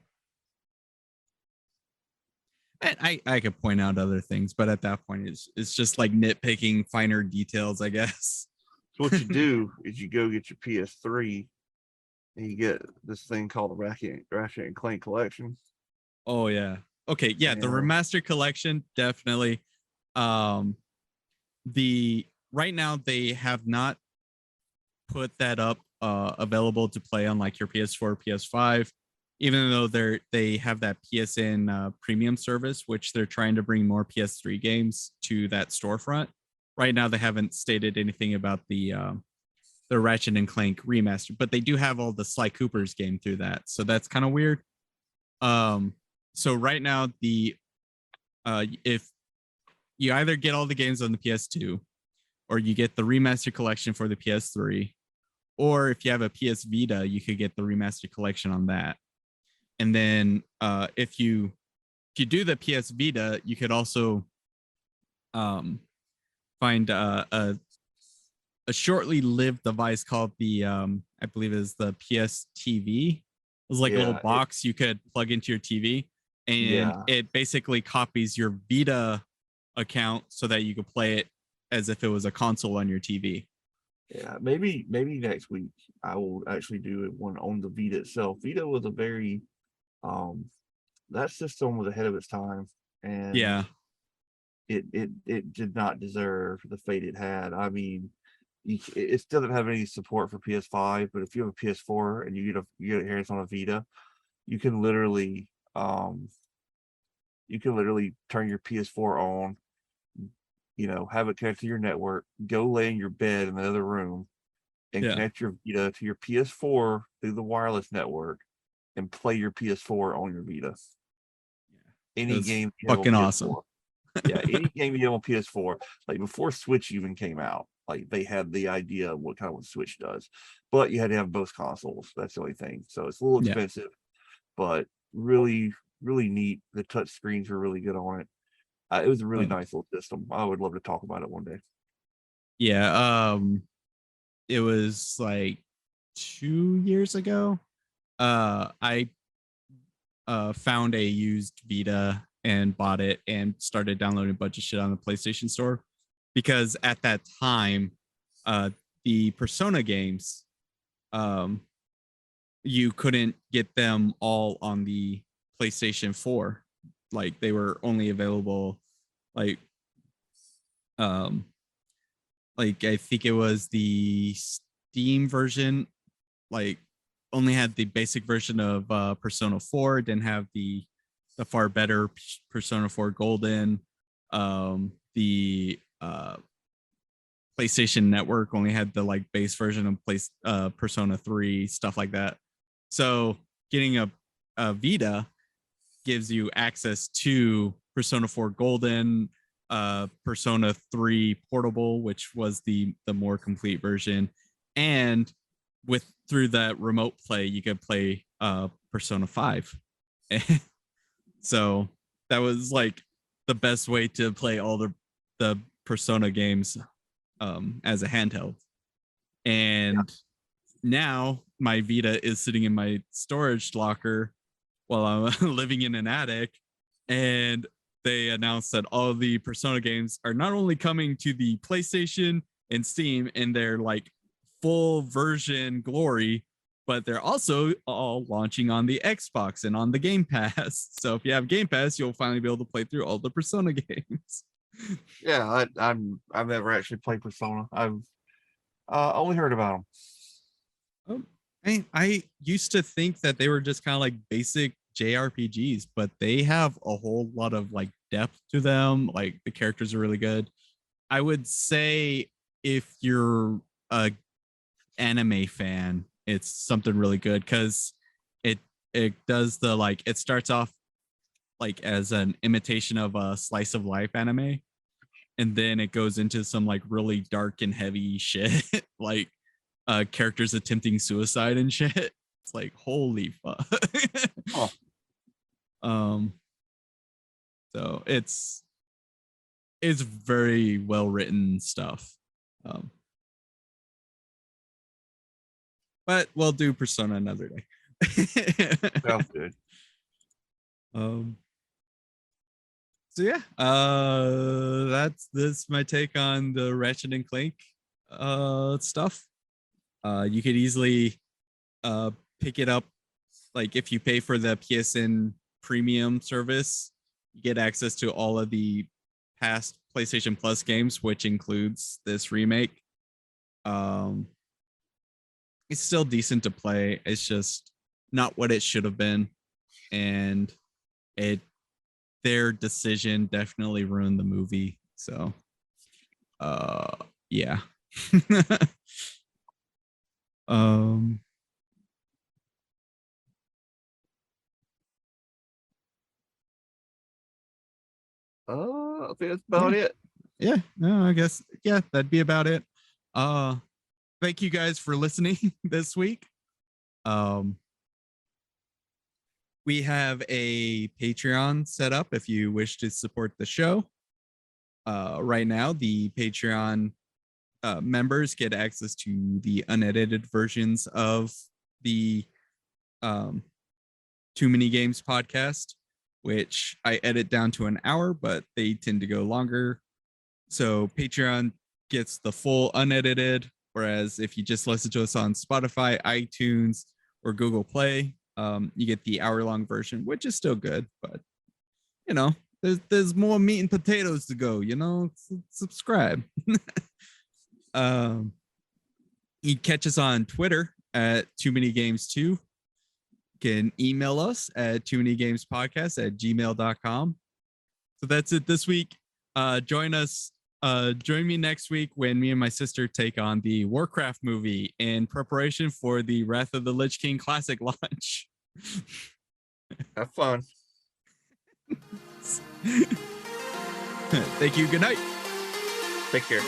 and I could point out other things, but at that point, it's just like nitpicking finer details, I guess. So what you do is you go get your PS3 and you get this thing called the Ratchet and Clank collection. Oh yeah. Okay, yeah, the remastered collection definitely. Um, the right now they have not put that up available to play on like your PS4, PS5, even though they have that PSN premium service, which they're trying to bring more PS3 games to that storefront. Right now, they haven't stated anything about the Ratchet and Clank remaster, but they do have all the Sly Cooper's game through that, so that's kind of weird. So right now, the if you either get all the games on the PS2 or you get the remaster collection for the PS3, or if you have a PS Vita, you could get the remastered collection on that. And then if you do the PS Vita, you could also find a shortly lived device called the I believe is the PS TV. It was like a little box you could plug into your TV, and it basically copies your Vita account so that you could play it as if it was a console on your TV. Yeah, maybe next week I will actually do one on the Vita itself. Vita was a very that system was ahead of its time, and yeah, it did not deserve the fate it had. I mean, it still doesn't have any support for PS5, but if you have a PS4 and you get a hands on a Vita, you can literally turn your PS4 on, have it connect to your network, go lay in your bed in the other room, and connect your Vita to your PS4 through the wireless network, and play your PS4 on your Vita. Any game fucking awesome. Yeah, any game you have on PS4, like before Switch even came out, like they had the idea of what kind of what Switch does, but you had to have both consoles. That's the only thing. So it's a little expensive, but really, really neat. The touch screens were really good on it. It was a really nice little system. I would love to talk about it one day. Yeah, it was like 2 years ago. I found a used Vita and bought it and started downloading a bunch of shit on the PlayStation Store, because at that time, the Persona games, you couldn't get them all on the PlayStation 4. Like they were only available like like I think it was the Steam version, like only had the basic version of Persona 4, didn't have the far better Persona 4 Golden. The PlayStation Network only had the like base version of Persona 3, stuff like that. So getting a Vita gives you access to Persona 4 Golden, Persona 3 Portable, which was the more complete version, and through that remote play, you could play Persona 5. So that was like the best way to play all the Persona games as a handheld. And now my Vita is sitting in my storage locker while I'm living in an attic, and they announced that all the Persona games are not only coming to the PlayStation and Steam in their like full version glory, but they're also all launching on the Xbox and on the Game Pass. So if you have Game Pass, you'll finally be able to play through all the Persona games. Yeah, I've never actually played Persona. I've only heard about them. I used to think that they were just kind of like basic JRPGs, but they have a whole lot of like depth to them. Like the characters are really good. I would say if you're a anime fan, it's something really good because it does the like it starts off like as an imitation of a slice of life anime, and then it goes into some like really dark and heavy shit like characters attempting suicide and shit. It's like holy fuck. Oh. So it's very well written stuff. But we'll do Persona another day. Sounds good. So yeah, that's my take on the Ratchet and Clank stuff. You could easily pick it up, like if you pay for the PSN premium service, you get access to all of the past PlayStation Plus games, which includes this remake. It's still decent to play. It's just not what it should have been, and their decision definitely ruined the movie. So, yeah. I think that's about it. Yeah, no, I guess that'd be about it. Thank you guys for listening this week. We have a Patreon set up if you wish to support the show. Right now, the Patreon members get access to the unedited versions of the Too Many Games podcast, which I edit down to an hour, but they tend to go longer. So Patreon gets the full unedited, whereas if you just listen to us on Spotify, iTunes, or Google Play, you get the hour-long version, which is still good, but you know, there's more meat and potatoes to go. You know, subscribe. You catch us on Twitter at Too Many Games 2. You can email us at toomanygamespodcast@gmail.com. So that's it this week. Join me next week when me and my sister take on the Warcraft movie in preparation for the Wrath of the Lich King Classic launch. Have fun. Thank you. Good night. Take care.